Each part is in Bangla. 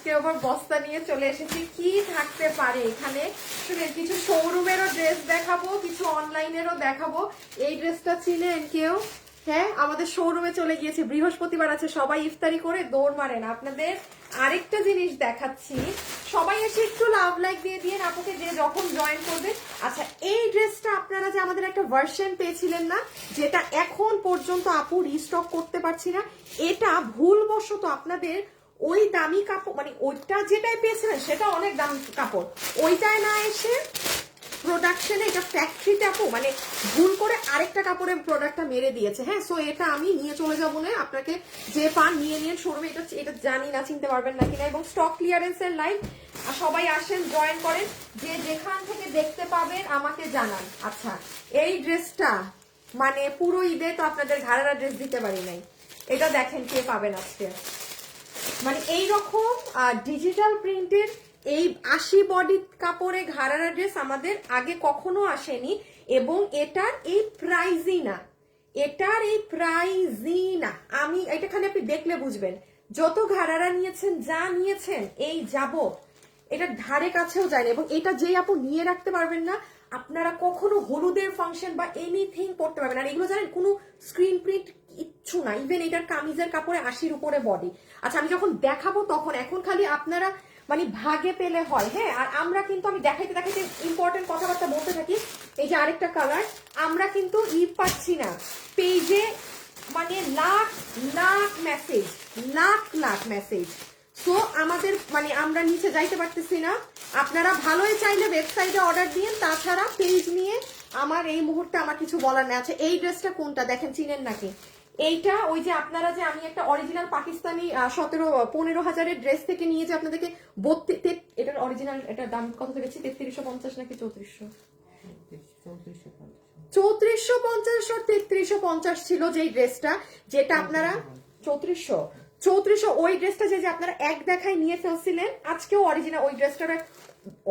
আজকে আবার বস্তা নিয়ে চলে এসেছি। কি থাকতে পারে এখানে, শুনে কিছু শোরুমেরও ড্রেস দেখাবো, কিছু অনলাইনেরও দেখাবো। এই ড্রেসটা চিনেন কেউ? হ্যাঁ, আমাদের শোরুমে চলে গিয়েছে, বৃহস্পতিবার আছে, সবাই ইফতারি করে দৌড় মারেন। আপনাদের আরেকটা জিনিস দেখাচ্ছি, সবাই এসে একটু লাভ লাইক দিয়ে দিয়ে আপুকে যে যখন জয়েন করবে। আচ্ছা, এই ড্রেসটা আপনারা যে আমাদের একটা ভার্সন পেয়েছিলেন না, যেটা এখন পর্যন্ত আপু রিস্টক করতে পারছি না, এটা ভুলবশত আপনাদের ওই দামি কাপড়, মানে ওইটা যেটাই পেয়েছিলেন সেটা অনেক দামি কাপড়, ওইটায় না এসে প্রোডাকশনে, এটা ফ্যাক্টরিতে আপু মানে ভুল করে আরেকটা কাপড়ের প্রোডাক্টটা মেরে দিয়েছে। হ্যাঁ, সো এটা আমি নিয়ে চলে যাবো না, আপনাকে যে পান নিয়ে নিয়ে শোরুমে। এটা জানি না চিনতে পারবেন না কিনা। এবং স্টক ক্লিয়ারেন্সের লাইভ, সবাই আসেন, জয়েন করেন, যে যেখান থেকে দেখতে পাবেন আমাকে জানান। আচ্ছা, এই ড্রেসটা মানে পুরো ঈদে তো আপনাদের ঘাড়ারা ড্রেস দিতে পারি নাই, এটা দেখেন কে পাবেন আজকে। মানে এইরকম ডিজিটাল প্রিন্টের এই 80 বডি কাপড়ে ঘাড়ারা ড্রেস আমাদের আগে কখনো আসেনি। এবং এটার এই প্রাইজই না, এটার এই প্রাইজই না। আমি এটা খালি আপনি দেখলে বুঝবেন, যত ঘাড়ারা নিয়েছেন, যা নিয়েছেন এই যাবত, এটা ধারে কাছেও যায় না। এবং এটা যেই আপু নিয়ে রাখতে পারবেন না, আপনারা কখনো হলুদের ফাংশন বা এনিথিং পড়তে পারবেন। আর এগুলো জানেন কোনো স্ক্রিন প্রিন্ট কিচ্ছু না। ইভেন এটার কামিজের কাপড়ে 80-র উপরে বডি। আচ্ছা, আমি যখন দেখাবো তখন, এখন খালি আপনারা মানে ভাগে পেলে হয়। হ্যাঁ, আর আমরা কিন্তু, আমি দেখাইতে দেখাইতে ইম্পর্টেন্ট কথাবার্তা বলতে থাকি। এই যে আরেকটা কালার, আমরা কিন্তু পাচ্ছি না পেজে, মানে lakh lakh message, lakh lakh message. So আমাদের মানে আমরা নিচে যাইতে পারতেছি না। আপনারা ভালোই চাইলে ওয়েবসাইটে অর্ডার দিন, তাছাড়া পেজ নিয়ে আমার এই মুহূর্তে আমার কিছু বলার নেই। আচ্ছা, এই ড্রেসটা কোনটা দেখেন, চিনেন নাকি? এইটা ওই যে আপনারা যে আমি একটা অরিজিনাল পাকিস্তানি 15 হাজারের ড্রেস থেকে নিয়ে যে আপনাদেরকে এটার অরিজিনাল, এটার দাম কত দেখেছি, 3350 নাকি 3400? 3450 3350 ছিল যেই ড্রেসটা, যেটা আপনারা 3400 ওই ড্রেসটা যে আপনারা এক দেখায় নিয়ে ফেলছিলেন। আজকেও অরিজিনাল ওই ড্রেসটার,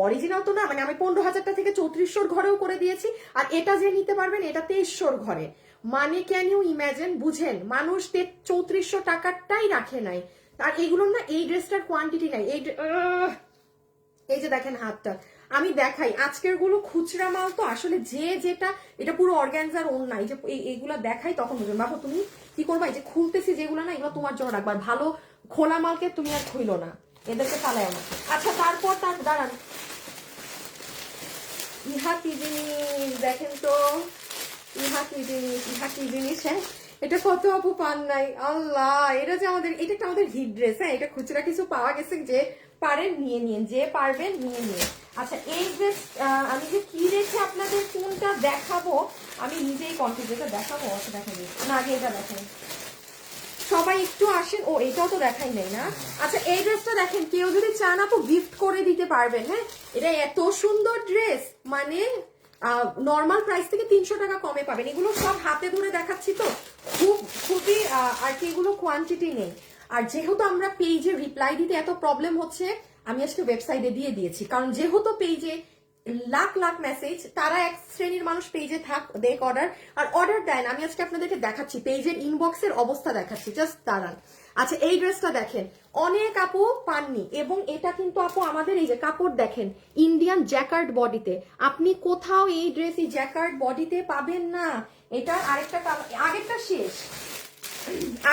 অরিজিনাল তো না, মানে আমি 15,000টা থেকে 3400 ঘরেও করে দিয়েছি। আর এটা যে নিতে পারবেন, এটা 2300 ঘরে। মানে ক্যান ইউ ইম্যাজিন, বুঝেন, মানুষ 3400 টাকারটাই রাখে নাই। আর এগুলোর না, এই ড্রেসটার কোয়ান্টিটি নাই। এই যে দেখেন হাতটা, আমি দেখাই, আজকের গুলো খুচরা মাল তো আসলে, যে যেটা, এটা পুরো অর্গানজার ওন নাই, যে এইগুলা দেখাই তখন বুঝবেন। বাবু তুমি কি করবা, এই যে খুলতেছি যেগুলো না, এগুলো তোমার জন্য রাখবার, ভালো খোলা মালকে তুমি আর খুইলো না, এদেরকে পালায় না। আচ্ছা, তারপর তার দাঁড়ান, ইহা কি জিনিস দেখেন তো, ইহা কি জিনিস, ইহা কি জিনিস। হ্যাঁ, এটা কত আপু পান নাই, আল্লাহ, এটা যে আমাদের, এটা একটা আমাদের হিট ড্রেস। হ্যাঁ, এটা খুচরা কিছু পাওয়া গেছে, যে পারেন নিয়ে নিন, যে পারবেন নিয়ে নিন। আচ্ছা, এই ড্রেস আমি যে কি রেখে আপনাদের কোনটা দেখাবো, আমি নিজেই কনফিউজ, এটা দেখাবো, আচ্ছা দেখাবো না, আগে এটা দেখেন, সবাই একটু আসেন। ও, এটাও তো দেখাই নাই না। আচ্ছা, এই ড্রেসটা দেখেন, কেউ যদি চান আপু গিফট করে দিতে পারবেন। হ্যাঁ, এটা এত সুন্দর ড্রেস, মানে নর্মাল প্রাইস থেকে 300 টাকা কমে পাবেন। এগুলো সব হাতে ধরে দেখাচ্ছি তো, খুবই আর কি, এগুলো কোয়ান্টিটি নেই। আর যেহেতু আমরা পেজে রিপ্লাই দিতে এত প্রবলেম হচ্ছে, আমি আজকে ওয়েবসাইটে দিয়ে দিয়েছি। কারণ যেহেতু পেজে লাখ লাখ মেসেজ, তারা এক শ্রেণীর মানুষ পেজে দেখ অর্ডার, আর অর্ডার দেয় না। আমি আজকে আপনাদেরকে দেখাচ্ছি, পেজের ইনবক্সের অবস্থা দেখাচ্ছি, জাস্ট দাঁড়ান। আচ্ছা, এই ড্রেসটা দেখেন, অনেক আপু পাননি। এবং এটা কিন্তু আপু আমাদের, এই যে কাপড় দেখেন, ইন্ডিয়ান জ্যাকার্ড বডিতে, আপনি কোথাও এই ড্রেস এই জ্যাকার্ড বডিতে পাবেন না। এটা আরেকটা কালার, আগেরটা শেষ,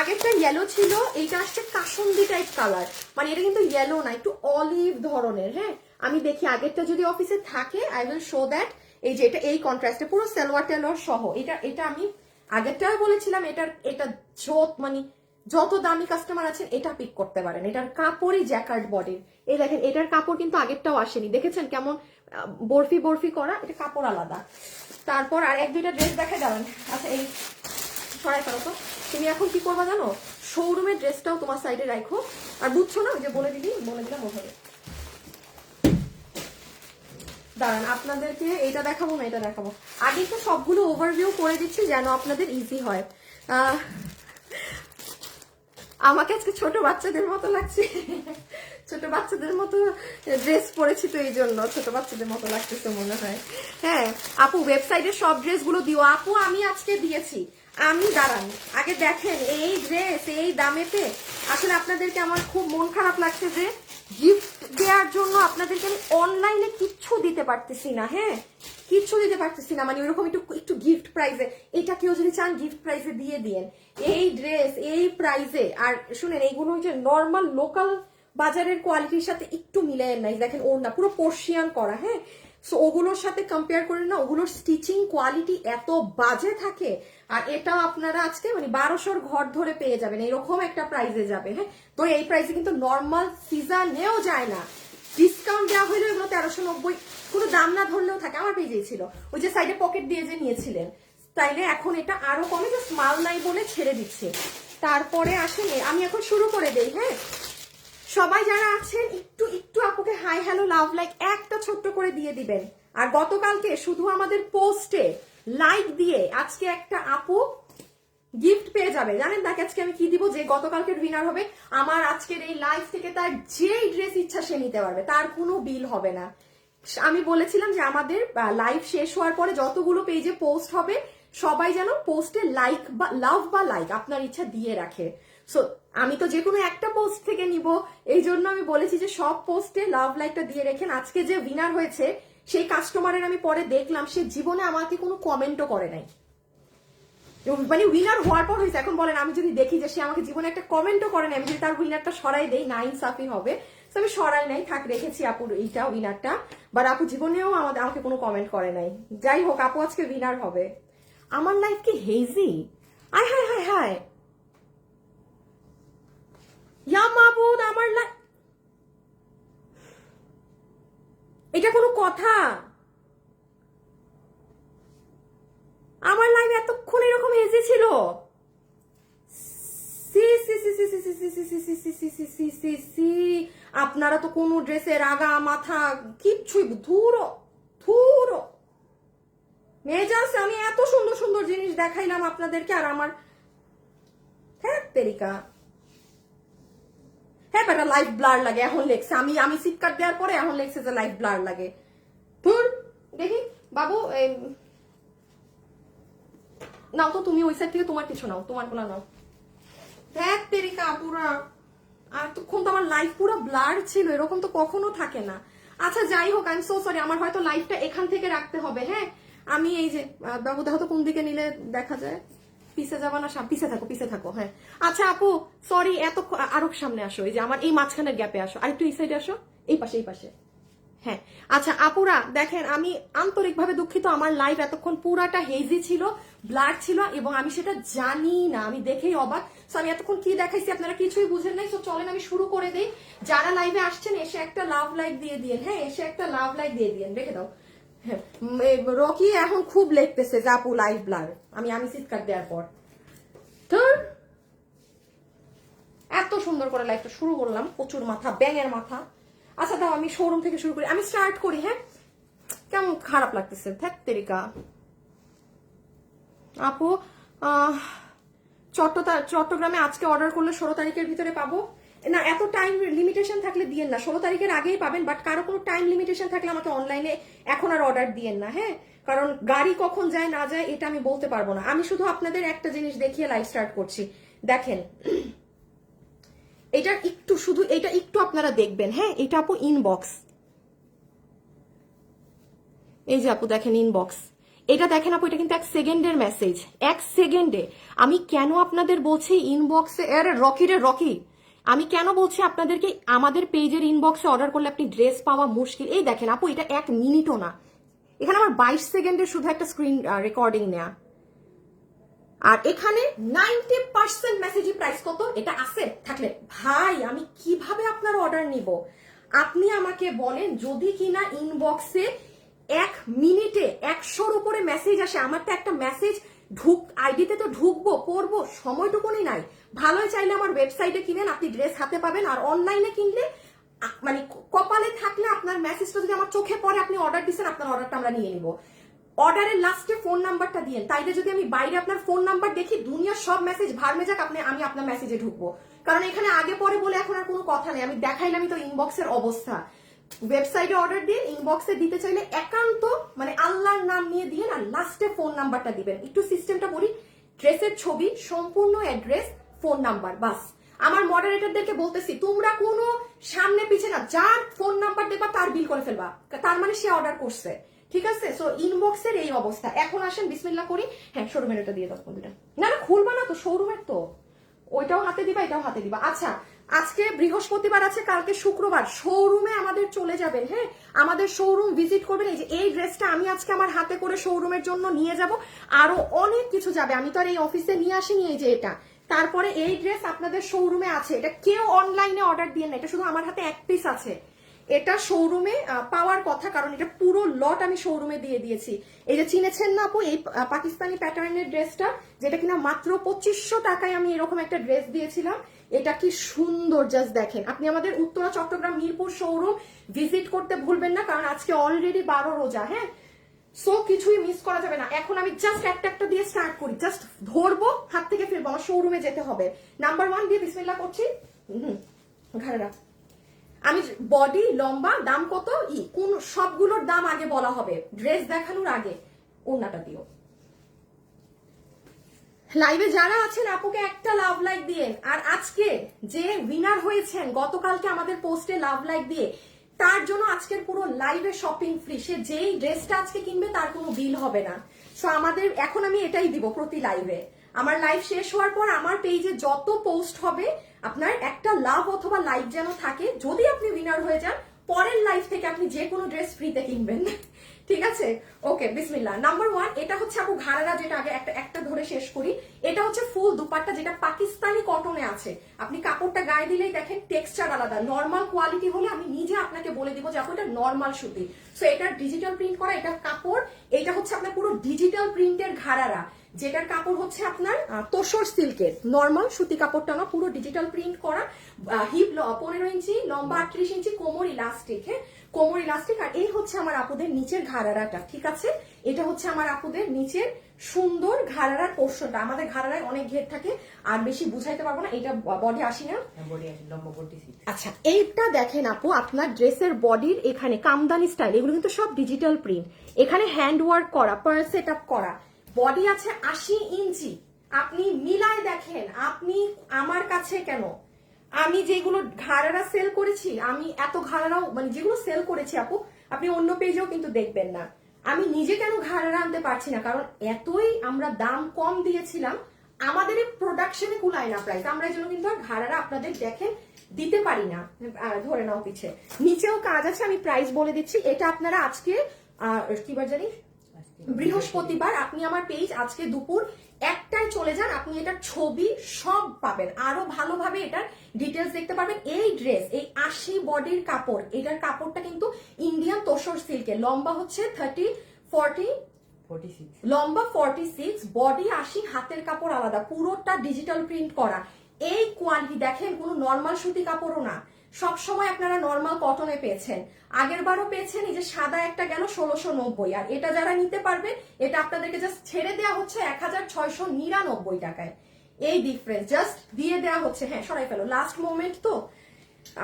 আগেরটা ইয়েলো ছিল, এইটা আসছে কাসুন্দি টাইপ কালার। মানে এটা কিন্তু ইয়েলো না, একটু অলিভ ধরনের। হ্যাঁ, আমি দেখি আগেরটা যদি অফিসে থাকে, আই উইল শো দ্যাট। এই যে এটা এই কন্ট্রাস্টে পুরো সালোয়ার টেলোয়ার সহ, এটা আমি আগেরটাও বলেছিলাম, এটা মানে যত দামি কাস্টমার আছেন এটা পিক করতে পারেন। এটার কাপড়ই জ্যাকার্ড বডির। এই দেখেন, এটার কাপড় কিন্তু আগেরটাও আসেনি, দেখেছেন কেমন বরফি বরফি করা, এটা কাপড় আলাদা। তারপর আর এক দুইটা ড্রেস দেখে যাবেন। আচ্ছা, এই সরাই ফেলো তো। তুমি এখন কি করবা জানো, শোরুমের ড্রেসটাও তোমার সাইডে রাখো। আর বুঝছো না, যে বলে দিলাম ওভাবে। দাঁড়ান, আপনাদেরকে এটা দেখাবো না, এটা দেখাবো। আগে তো সবগুলো ওভারভিউ করে দিচ্ছি যেন আপনাদের ইজি হয়। আমাকে আজকে ছোট বাচ্চাদের মতো লাগছে, ছোট বাচ্চাদের মতো ড্রেস পরেছি তো, এই জন্য ছোট বাচ্চাদের মতো লাগতেছে মনে হয়। হ্যাঁ আপু, ওয়েবসাইটে সব ড্রেসগুলো দিও আপু, আমি আজকে দিয়েছি। আমি দাঁড়ান, আগে দেখেন এই ড্রেস এই দামেতে। আসলে আপনাদেরকে আমার খুব মন খারাপ লাগছে যে গিফট দেওয়ার জন্য আপনাদেরকে আমি অনলাইনে কিচ্ছু দিতে পারতেছি না, হ্যাঁ কিচ্ছু দিতে পারতেছি না, মানে ওইরকম একটু একটু গিফট প্রাইজে, এটা কেউ যদি চান গিফট প্রাইজে দিয়ে দিয়েন এই ড্রেস এই প্রাইজে। আর শুনেন এইগুলো হচ্ছে নর্মাল লোকাল বাজারের কোয়ালিটির সাথে একটু মিলায় নাই, দেখেন ওড়না পুরো পোর্শিয়ান করা, হ্যাঁ সো ওগুলোর সাথে কম্পেয়ার করেন না, ওগুলোর স্টিচিং কোয়ালিটি এত বাজে থাকে। আর এটা আপনারা আজকে মানে 1200 ঘর ধরে পেয়ে যাবেন, এরকম একটা প্রাইজে যাবে, হ্যাঁ তো এই প্রাইসে কিন্তু নর্মাল সিজনেও যায় না, ডিসকাউন্ট দেওয়া হইলেও এগুলো 1390, কোনো দাম না ধরলেও থাকে। আমার পেজেই ছিল, ওই যে সাইডে পকেট দিয়ে যে নিয়েছিলেন, তাইলে এখন এটা আরো কমে, জাস্ট মাল নাই বলে ছেড়ে দিচ্ছে। তারপরে আসেন আমি এখন শুরু করে দেই, হ্যাঁ সবাই যারা আছেন একটু একটু আপুকে হাই হ্যালো লাভ লাইক একটা ছোট্ট করে দিয়ে দিবেন। আর গতকালকে শুধু আমাদের পোস্টে লাইক দিয়ে আজকে একটা আপু গিফট পেয়ে যাবে, জানেন তাকে আজকে আমি কি দিব, যে গতকালকের উইনার হবে আমার আজকের এই লাইভ থেকে তার যেই ড্রেস ইচ্ছা সে নিতে পারবে, তার কোনো বিল হবে না। আমি বলেছিলাম যে আমাদের লাইভ শেষ হওয়ার পরে যতগুলো পেজে পোস্ট হবে সবাই যেন পোস্টে লাইক বা লাভ বা লাইক আপনার ইচ্ছা দিয়ে রাখে। সো আমি তো যে কোনো একটা পোস্ট থেকে নিব, এই জন্য আমি বলেছি যে সব পোস্টে লাভ লাইকটা দিয়ে রেখেন। আজকে যে উইনার হয়েছে সেই কাস্টমারের আমি পরে দেখলাম সে জীবনে আমাকে কোনো কমেন্টও করে নাই, মানে উইনার হওয়ার পর হয়েছে। এখন বলেন আমি যদি দেখি যে সে আমাকে জীবনে একটা কমেন্টও করে নাই, আমি যদি তার উইনারটা সরাই দেই না ইনসাফি হবে, তো আমি সরাই নাই, থাক রেখেছি আপুর এইটা উইনারটা, বাট আপু জীবনেও আমাকে কোনো কমেন্ট করে নাই। যাই হোক আপু আজকে উইনার হবে। আমার লাইফ কি হেজি, আয় হায় হায় হায় ইয়া মাবুদ, আমার লাইফ এটা কোনো কথা? আমার লাইফ এতক্ষণ এরকম হেজি ছিল? আপনারা তো কোনো ড্রেসের আগা মাথা কিচ্ছুই ধুরো ধুরো মেজাজ, আমি এত সুন্দর সুন্দর জিনিস দেখাইলাম আপনাদেরকে আর আমার হ্যাঁ তেরিকা, হ্যাঁ বেটা লাইফ ব্লার লাগে এখন লেখছে, আমি সিটকাট দেওয়ার পরে এখন লেখছে যে লাইফ ব্লার লাগে। ধুর দেখি বাবু নাও তো তুমি ওই সাইড থেকে তোমার কিছু নাও, তোমার গুলা নাও। দেখ তেরিকা পুরা, আর তখন তো আমার লাইফ পুরো ব্লার ছিল, এরকম তো কখনো থাকে না। আচ্ছা যাই হোক আই এম সো সরি, আমার হয়তো লাইফটা এখান থেকে রাখতে হবে, হ্যাঁ আমি এই যে বাবু দেখো তো কোন দিকে নিলে দেখা যায়, পিছে যাবা না পিছে থাকো হ্যাঁ। আচ্ছা আপু সরি, এত আরো সামনে আসো, এই যে আমার এই মাঝখানের গ্যাপে আসো, আর একটু এই সাইডে আসো, এই পাশে হ্যাঁ। আচ্ছা আপুরা দেখেন আমি আন্তরিকভাবে দুঃখিত, আমার লাইফ এতক্ষণ পুরাটা হেজি ছিল, ব্লার ছিল এবং আমি সেটা জানি না, আমি দেখেই অবাক। সো আমি এতক্ষণ কি দেখাইছি আপনারা কিছুই বুঝেন নাই। সো চলেন আমি শুরু করে দিই। যারা লাইভে আসছেন এসে একটা লাভ লাইক দিয়ে দিন, হ্যাঁ এসে একটা লাভ লাইক দিয়ে দিন, রেখে দাও। হ্যাঁ রকি এখন খুব লিখতেছে যে আপু লাইভ ব্লার, আমি চিৎকার দেওয়ার পর ধর এত সুন্দর করে লাইভটা শুরু করলাম, প্রচুর মাথা ব্যাঙের মাথা। আচ্ছা দাও আমি শোরুম থেকে শুরু করি, আমি স্টার্ট করি, হ্যাঁ কেমন খারাপ লাগতেছে ধ্যাত তেরিকা। আপু চট্টগ্রামে আজকে অর্ডার করলে 16 তারিখের ভিতরে পাবো না? এত টাইম লিমিটেশন থাকলে দিয়েন না, 16 তারিখের আগেই পাবেন, বাট কারো কোনো টাইম লিমিটেশন থাকলে আমাকে অনলাইনে এখন আর অর্ডার দিয়েন না, হ্যাঁ কারণ গাড়ি কখন যায় না যায় এটা আমি বলতে পারবো না। আমি শুধু আপনাদের একটা জিনিস দেখিয়ে লাইভ স্টার্ট করছি, দেখেন এটা একটু শুধু এটা একটু আপনারা দেখবেন, হ্যাঁ এটা আপু ইনবক্স, এই যে আপু দেখেন ইনবক্স, এটা দেখেন আপু এটা কিন্তু 1 সেকেন্ডের মেসেজ, 1 সেকেন্ডে। আমি কেন আপনাদের বলছি ইনবক্সে, রকি আমি কেন বলছি আপনাদেরকে আমাদের পেজের ইনবক্সে অর্ডার করলে আপনি ড্রেস পাওয়া মুশকিল, এই দেখেন আপু এটা 1 মিনিটও না, এখানে আমার 22 সেকেন্ডের শুধু একটা স্ক্রিন রেকর্ডিং নেয়া, আর এখানে 90% মেসেজই প্রাইস কত এটা আছে থাকলে ভাই আমি কিভাবে আপনার অর্ডার নিব? আপনি আমাকে বলেন যদি কিনা ইনবক্সে 1 মিনিটে 100-র উপরে মেসেজ আসে, আমার তো একটা মেসেজ আইডিতে তো ঢুকবো পড়বো সময়টুকুনি নাই। ভালোই চাইলে আমার ওয়েবসাইটে কিনেন, আপনি ড্রেস হাতে পাবেন, আর অনলাইনে কিনলে মানে কপালে থাকলে আপনার মেসেজটা যদি আমার চোখে পড়ে আপনি অর্ডার দিচ্ছেন, আপনার অর্ডারটা আমরা নিয়ে নিব। অর্ডারের লাস্টে ফোন নাম্বারটা দিয়েন, তাইলে যদি আমি বাইরে আপনার ফোন নাম্বার দেখি দুনিয়ার সব মেসেজ ভারমে যাক, আমি আপনার মেসেজে ঢুকবো, কারণ এখানে আগে পরে বলে এখন আর কোনো কথা নেই। আমি দেখাইলামই তো ইনবক্সের অবস্থা, ওয়েবসাইটে অর্ডার দিয়ে ইনবক্সে দিতে চাইলে একান্ত মানে আল্লাহর নাম নিয়ে দিয়ে আর লাস্টে ফোন নাম্বারটা দিবেন। একটু সিস্টেমটা বলি, ড্রেসের ছবি, সম্পূর্ণ অ্যাড্রেস, ফোন নাম্বার, বাস। আমার মডারেটরদেরকে বলতেছি তোমরা কোনো সামনে পিছে না, যার ফোন নাম্বার দেবা তার বিল করে ফেলবা, তার মানে সে অর্ডার করছে, ঠিক আছে? সো ইনবক্সের এই অবস্থা। এখন আসেন বিসমিল্লাহ করি। হ্যাঁ, শোরুমের এটা দিয়ে দাও দুটা। না না, খুলবা না তো, শোরুমের তো ওইটাও হাতে দিবা, এটাও হাতে দিবা। আচ্ছা, আজকে বৃহস্পতিবার আছে, কালকে শুক্রবার, শোরুমে আমাদের চলে যাবেন। হ্যাঁ, আমাদের শোরুম ভিজিট করবেন। এই যে এই ড্রেসটা আমি আজকে আমার হাতে করে শোরুমের জন্য নিয়ে যাব, আরো অনেক কিছু যাবে, আমি তো আর এই অফিসে নিয়ে আসিনি। এই যে এটা, তারপরে এই ড্রেস আপনাদের শোরুমে আছে, এটা কেউ অনলাইনে অর্ডার দিয়ে না, এটা শুধু আমার হাতে এক পিস আছে, এটা শোরুমে পাওয়ার কথা, কারণ এটা পুরো লট আমি শোরুমে দিয়ে দিয়েছি। এই যে চিনেছেন না আপু, এই পাকিস্তানি প্যাটার্নের ড্রেসটা, যেটা কিনা মাত্র 2500 টাকায় আমি এরকম একটা ড্রেস দিয়েছিলাম। এটা কি সুন্দর, জাস্ট দেখেন। আপনি আমাদের উত্তরা চট্টগ্রাম মিরপুর শোরুম ভিজিট করতে ভুলবেন না, কারণ আজকে অলরেডি 12 রোজা। হ্যাঁ, সো কিছুই মিস করা যাবে না। এখন আমি জাস্ট একটা একটা দিয়ে স্টার্ট করি, জাস্ট ধরবো, হাত থেকে ফিরবো, আমার শোরুমে যেতে হবে। নাম্বার 1 দিয়ে বিসমিল্লাহ করছি। ঘাড়া আমি বডি লম্বা, দাম কত কোন সবগুলোর দাম আগে বলা হবে, ড্রেস দেখানোর আগে। ওড়নাটা দিও। লাইভে যারা আছেন আপুকে একটা লাভ লাইক দিয়ে, আর আজকে যে উইনার হয়েছেন গতকালকে আমাদের পোস্টে লাভ লাইক দিয়ে, তার জন্য আজকের পুরো লাইভে শপিং ফ্রি। সে যেই ড্রেসটা আজকে কিনবে তার কোনো বিল হবে না। সো আমাদের এখন আমি এটাই দিব প্রতি লাইভে। আমার লাইভ শেষ হওয়ার পর আমার পেজে যত পোস্ট হবে, আপনার একটা লাভ অথবা লাইক যেন থাকে। যদি আপনি উইনার হয়ে যান, পরের লাইভ থেকে আপনি যে কোনো ড্রেস ফ্রিতে কিনবেন, ঠিক আছে? ওকে, বিসমিল্লাহ। নাম্বার 1, এটা হচ্ছে আপু ঘাড়ারা, যেটা আগে একটা ধরে শেষ করি। এটা হচ্ছে ফুল দুপাট্টা, যেটা পাকিস্তানি কটনে আছে। আপনি কাপড়টা গায়ে দিলেই দেখেন টেক্সচার আলাদা। নর্মাল কোয়ালিটি হলে আমি নিজে আপনাকে বলে দিব যে আপু এটা নর্মাল সুতি। সো এটা ডিজিটাল প্রিন্ট করা, এটা কাপড়, এটা হচ্ছে আপনার পুরো ডিজিটাল প্রিন্টের ঘাড়ারা, যেটার কাপড় হচ্ছে আপনার তোসর সিল্কের, নর্মাল সুতি কাপড়টা না, পুরো ডিজিটাল প্রিন্ট করা। হিপ 15 ইঞ্চি, লম্বা 38 ইঞ্চি, কোমর ইলাস্টিক। হ্যাঁ, কোমর ইলাস্টিক। আর এই হচ্ছে আমার আপুদের নিচের ঘাড়ারাটা, ঠিক আছে? এটা হচ্ছে আমার আপুদের নিচের সুন্দর ঘাড়ারার পোর্শনটা। আমাদের ঘাড়ারায় অনেক ঘের থাকে, আর বেশি বুঝাইতে পারবো না। এটা বডি 80 না? আচ্ছা, এইটা দেখেন আপু, আপনার ড্রেসের বডির এখানে কামদানি স্টাইল, এগুলো কিন্তু সব ডিজিটাল প্রিন্ট। এখানে হ্যান্ড ওয়ার্ক করা, পার্ল সেট আপ করা। বডি আছে 80 ইঞ্চি। আপনি মিলাই দেখেন, আপনি আমার কাছে কেন, আমি যেগুলো ঘাড়ারা সেল করেছি, আমি এত ঘাড়ারাও মানে যেগুলো সেল করেছি আপু, আপনি অন্য পেজেও কিন্তু দেখবেন না। আমি নিজে কেন ঘাড়ারা আনতে পারছি না, কারণ এতই আমরা দাম কম দিয়েছিলাম, আমাদের প্রোডাকশনে কুলায় না প্রাইস। আমরা এই জন্য কিন্তু আর ঘাড়ারা আপনাদের দেখেন দিতে পারি না। ধরে নাও পিছে নিচেও কাজ আছে, আমি প্রাইস বলে দিচ্ছি। এটা আপনারা আজকে কিবার জানি বৃহস্পতিবার, আপনি আমার পেজ আজকে দুপুর 1টায় চলে যান, আপনি এটার ছবি সব পাবেন, আরো ভালোভাবে এটার ডিটেলস দেখতে পারবেন। এই ড্রেস, এই 80 বডির কাপড়, এটার কাপড়টা কিন্তু ইন্ডিয়ান তোসর সিল্কের, লম্বা হচ্ছে 46, লম্বা 46, বডি 80, হাতের কাপড় আলাদা, পুরোটা ডিজিটাল প্রিন্ট করা। এই কোয়ালিটি দেখেন, কোনো নর্মাল সুতি কাপড়ও না। সবসময় আপনারা নর্মাল কটনে পেয়েছেন, আগের বারও পেয়েছেন। এই যে সাদা একটা গেল 1690, আর এটা যারা নিতে পারবে, এটা আপনাদেরকে জাস্ট ছেড়ে দেওয়া হচ্ছে 1699 টাকায়। এই ডিফারেন্স জাস্ট দিয়ে দেওয়া হচ্ছে। হ্যাঁ, সরাই ফেলো, লাস্ট মোমেন্ট তো।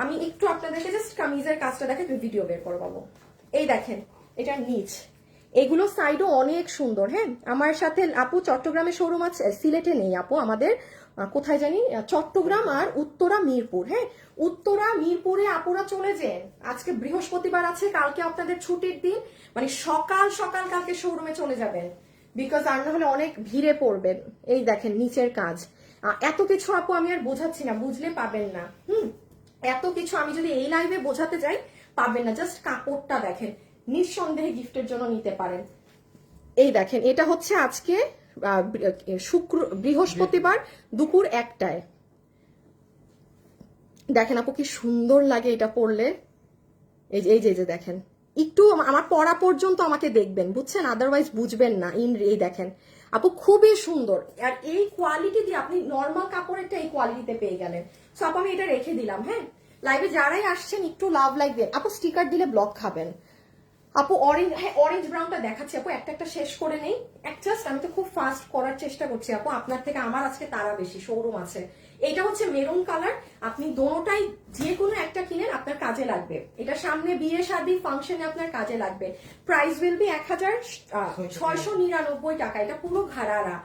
আমি একটু আপনাদেরকে জাস্ট কামিজের কাজটা দেখে ভিডিও বের করে পাবো। এই দেখেন, এটা নিচ, এগুলো সাইডও অনেক সুন্দর। হ্যাঁ, আমার সাথে আপু চট্টগ্রামে শোরুম আছে, সিলেটে নেই আপু, আমাদের কোথায় জানি চট্টগ্রাম আর উত্তরা মিরপুর। হ্যাঁ, উত্তরা মিরপুরে আপুরা চলে যান, আজকে বৃহস্পতিবার আছে, কালকে আপনাদের ছুটির দিন, মানে সকাল সকাল কালকে শোরুমে চলে যাবেন, বিকজ আর না হলে অনেক ভিড়ে পড়বেন। এই দেখেন নিচের কাজ, এত কিছু আপু আমি আর বোঝাচ্ছি না, বুঝলে পাবেন না। এত কিছু আমি যদি এই লাইভে বোঝাতে যাই পাবেন না। জাস্ট কাপড়টা দেখেন, নিঃসন্দেহে গিফটের জন্য নিতে পারেন। এই দেখেন, এটা হচ্ছে আজকে বৃহস্পতিবার দুপুর 1টায়। দেখেন আপু কি সুন্দর লাগে এটা পরলে। এই যে দেখেন, একটু আমার পরা পর্যন্ত আমাকে দেখবেন, বুঝছেন, আদারওয়াইজ বুঝবেন না। এই দেখেন আপু, খুবই সুন্দর। আর এই কোয়ালিটি দিয়ে আপনি নর্মাল কাপড়েরটা এই কোয়ালিটিতে পেয়ে গেলেন। সো আপু আমি এটা রেখে দিলাম। হ্যাঁ, লাইভে যারাই আসছেন একটু লাভ লাইক দেন আপু, স্টিকার দিলে ব্লক খাবেন আপু। অরেঞ্জ, হ্যাঁ অরেঞ্জ ব্রাউনটা দেখাচ্ছি আপু, একটা শেষ করে নেই। জাস্ট আমি তো খুব ফাস্ট করার চেষ্টা করছি আপু, আপনার থেকে আমার আজকে তারা বেশি, শোরুম আছে। এটা হচ্ছে মেরুন কালার, আপনি দোনোটাই যে কোনো একটা কিনেন আপনার কাজে লাগবে। এটা সামনে বিয়ে শাদী ফাংশনে আপনার কাজে লাগবে। প্রাইস উইল বি 1699 টাকা। এটা পুরো ঘাড়ারা।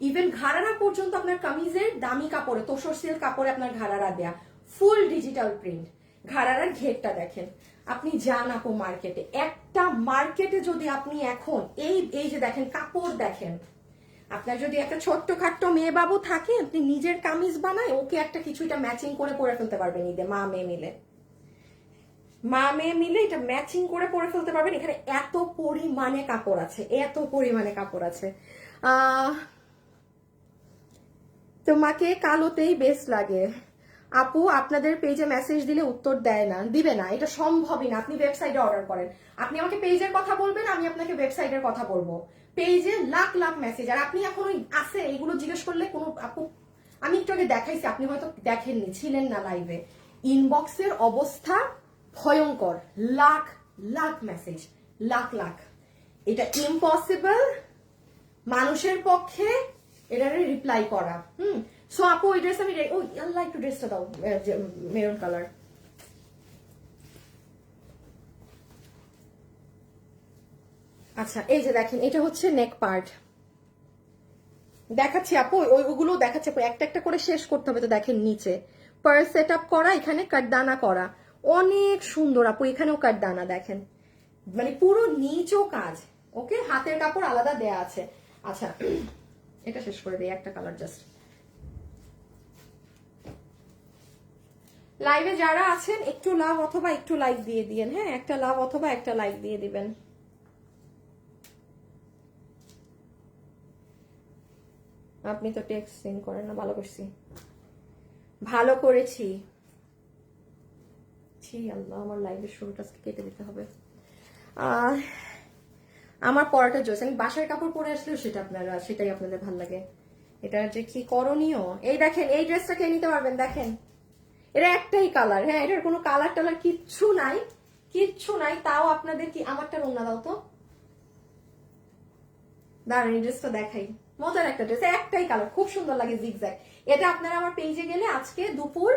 ইভেন ঘাড়ারা পর্যন্ত আপনার কামিজের দামি কাপড়ে, তোসর সিল্ক কাপড়ে আপনার ঘাড়ারা দেয়া, ফুল ডিজিটাল প্রিন্ট। ঘাড়ারার ঘেরটা দেখেন। আপনি যান আপু মার্কেটে, একটা মার্কেটে যদি আপনি এখন এই যে দেখেন কাপড় দেখেন, আপনার যদি একটা ছোট্ট খাট্ট মেয়ে বাবু থাকে, আপনি নিজের কামিজ বানায় ওকে একটা কিছুটা ম্যাচিং করে পরে ফেলতে পারবেন ঈদে, মা মেয়ে মিলে এটা ম্যাচিং করে পরে ফেলতে পারবেন। এখানে এত পরিমাণে কাপড় আছে, এত পরিমাণে কাপড় আছে। তোমাকে কালোতেই বেস্ট লাগে আপু। আপনাদের পেজে মেসেজ দিলে উত্তর দেয় না, দিবে না, এটা সম্ভবই না। আপনি ওয়েবসাইটে অর্ডার করেন, আপনি আমাকে পেজের কথা বলবেন, আমি আপনাকে ওয়েবসাইটের কথা বলবো। পেজে লাখ লাখ মেসেজ, আর আপনি এখন ওই আছে এইগুলো জিজ্ঞেস করলে কোনো আপু, আমি একটু আগে দেখাইছি, আপনি হয়তো দেখেননি, ছিলেন না লাইভে। ইনবক্সের অবস্থা ভয়ঙ্কর, লাখ লাখ মেসেজ, লাখ লাখ। এটা ইম্পসিবল মানুষের পক্ষে এটারে রিপ্লাই করা। সো আপু ওই ড্রেস আমি, ও আল্লাহ একটু ড্রেসটা দাও, মেরুন কালার। আচ্ছা এই যে দেখেন, এটা হচ্ছে নেক পার্ট, দেখাচ্ছি আপু, ওইগুলো দেখাচ্ছি আপু, একটা একটা করে শেষ করতে হবে। তো দেখেন নিচে পার সেট আপ করা, এখানে কাটদানা করা, অনেক সুন্দর আপু। এখানেও কাটদানা দেখেন, মানে পুরো নিচও কাজ। ওকে, হাতের কাপড় আলাদা দেয়া আছে। আচ্ছা এটা শেষ করে দিই, একটা কালার জাস্ট। লাইভে যারা আছেন একটু লাভ অথবা একটু লাইক দিয়ে দিয়েন, হ্যাঁ, একটা লাভ অথবা একটা লাইক দিয়ে দিবেন। আপনি তো টেক্সট সেন্ড করেন না, ভালো করছি, ভালো করেছি। ছি আল্লাহ, আমার লাইভের শুরুটা কেটে দিতে হবে। আমার পরাটা জোস, আমি বাসার কাপড় পরে আসলেও সেটাই আপনাদের ভালো লাগে। এটা যে কি করণীয়, এই দেখেন এই ড্রেসটা কে নিতে পারবেন, দেখেন এটা একটাই কালার, হ্যাঁ, এটার কোনো কালার টালার কিচ্ছু নাই, কিচ্ছু নাই। তাও আপনাদের কি, আমারটা রোনা দাও তো, দাঁড়ান এই ড্রেসটা দেখাই, মজার একটা ড্রেস, একটাই কালার, খুব সুন্দর লাগে, জিগজ্যাগ। এটা আপনারা আমার পেজে গেলে আজকে দুপুর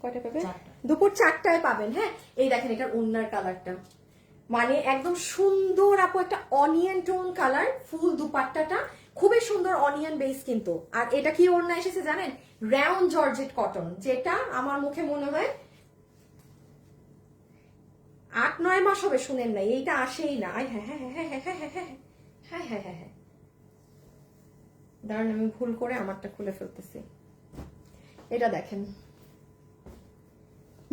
কয়টা পাবেন, দুপুর 4টায় পাবেন। হ্যাঁ, এই দেখেন এটার ওড়নার কালারটা, মানে একদম সুন্দর আপু, একটা অনিয়ন টোন কালার, ফুল দুপাট্টাটা খুবই সুন্দর অনিয়ন বেস কিন্তু। আর এটা কি ওড়না এসেছে জানেন, রাউন্ড জর্জেট কটন, যেটা আমার মুখে মনে হয় 8-9 মাস হবে শুনেন নাই, এইটা আসেই না। হ্যাঁ হ্যাঁ হ্যাঁ হ্যাঁ হ্যাঁ হ্যাঁ হ্যাঁ হ্যাঁ হ্যাঁ হ্যাঁ হ্যাঁ, দাঁড়ান আমি ভুল করে আমারটা খুলে ফেলতেছি। এটা দেখেন,